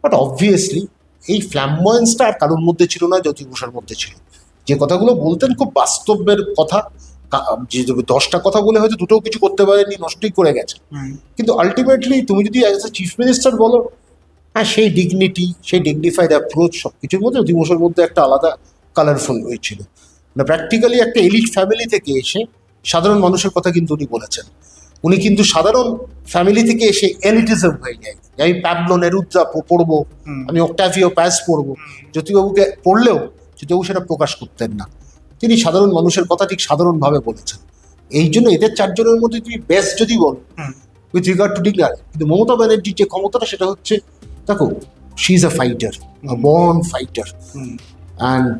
বাট অবভিয়াসলি এই ফ্ল্যামবয়েন্সটা আর কারোর মধ্যে ছিল না, জ্যোতি বসুর মধ্যে ছিল। যে কথাগুলো বলতেন খুব বাস্তবের কথা, যে 10টা কথা বলে হয়তো দুটোও কিছু করতে পারেনি, নষ্টই করে গেছে। কিন্তু আলটিমেটলি তুমি যদি অ্যাজ এ চিফ মিনিস্টার বলো, হ্যাঁ, সেই ডিগনিটি, সেই ডিগনিফাইড অ্যাপ্রোচ সব কিছুর মধ্যে জ্যোতি বসুর মধ্যে একটা আলাদা কালারফুল হয়েছিল। মানে প্র্যাকটিক্যালি একটা এলিট ফ্যামিলি থেকে এসে সাধারণ মানুষের কথা কিন্তু উনি বলেছেন। উনি কিন্তু সাধারণ ফ্যামিলি থেকে এসে এলিটিজম হয়ে যায়। আমি প্যাবলো নেরুদ্রা পড়বো, আমি অক্টাভিও প্যাস পড়বো, জ্যোতিবাবুকে পড়লেও জ্যোতিবাবু সেটা প্রকাশ করতেন না। তিনি সাধারণ মানুষের কথা ঠিক সাধারণভাবে বলেছেন। এই জন্য এদের 4 জনের মধ্যে তুমি বেস্ট যদি বল উইথ রিগার্ড টু ডিগনার, কিন্তু মমতা ব্যানার্জির যে ক্ষমতাটা সেটা হচ্ছে, দেখো, she is a fighter, a born fighter and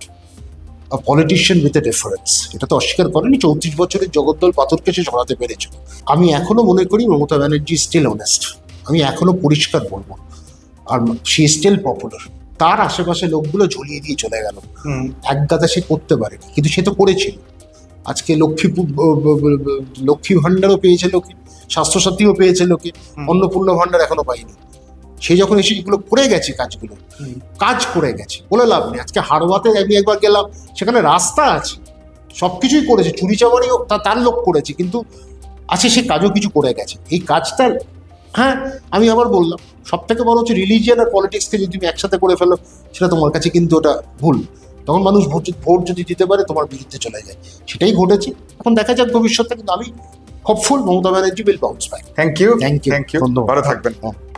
a politician with a difference. এটা তো অস্বীকার করেনি। 34 বছরের জগদ্দল পাথরকে সে সরাতে পেরেছিল। আমি এখনো মনে করি মমতা ব্যানার্জি স্টিল অনেস্ট। আমি এখনো পরিষ্কার বলবো, আর শি স্টিল পপুলার। তার আশেপাশে লোকগুলো ঝুলিয়ে দিয়ে চলে গেল, এক গাদা সে করতে পারেনি, কিন্তু সে তো করেছিল। আজকে লক্ষ্মী ভাণ্ডারও পেয়েছে লোকে, স্বাস্থ্যসাথীও পেয়েছে লোকে, অন্নপূর্ণা ভাণ্ডার এখনো পাইনি। সে যখন এসে এগুলো করে গেছে, কাজ করে গেছে, বলে লাভ নেই। আজকে হাড়োয়াতে আমি একবার গেলাম, সেখানে রাস্তা আছে, সবকিছুই করেছে, চুরি চামারিও তার লোক করেছে, কিন্তু আছে সে কাজও কিছু করে গেছে। এই কাজটা, হ্যাঁ, আমি আবার বললাম, সব থেকে বড় হচ্ছে রিলিজিয়ান আর পলিটিক্সকে যদি তুমি একসাথে করে ফেলো, সেটা তোমার কাছে কিন্তু ওটা ভুল। তখন মানুষ ভোট যদি দিতে পারে তোমার বিরুদ্ধে চলে যায়, সেটাই ঘটেছে। এখন দেখা যাক ভবিষ্যতে, কিন্তু আমি hopeful Mamata Banerjee will bounce back. Thank you, thank you, ভালো থাকবেন।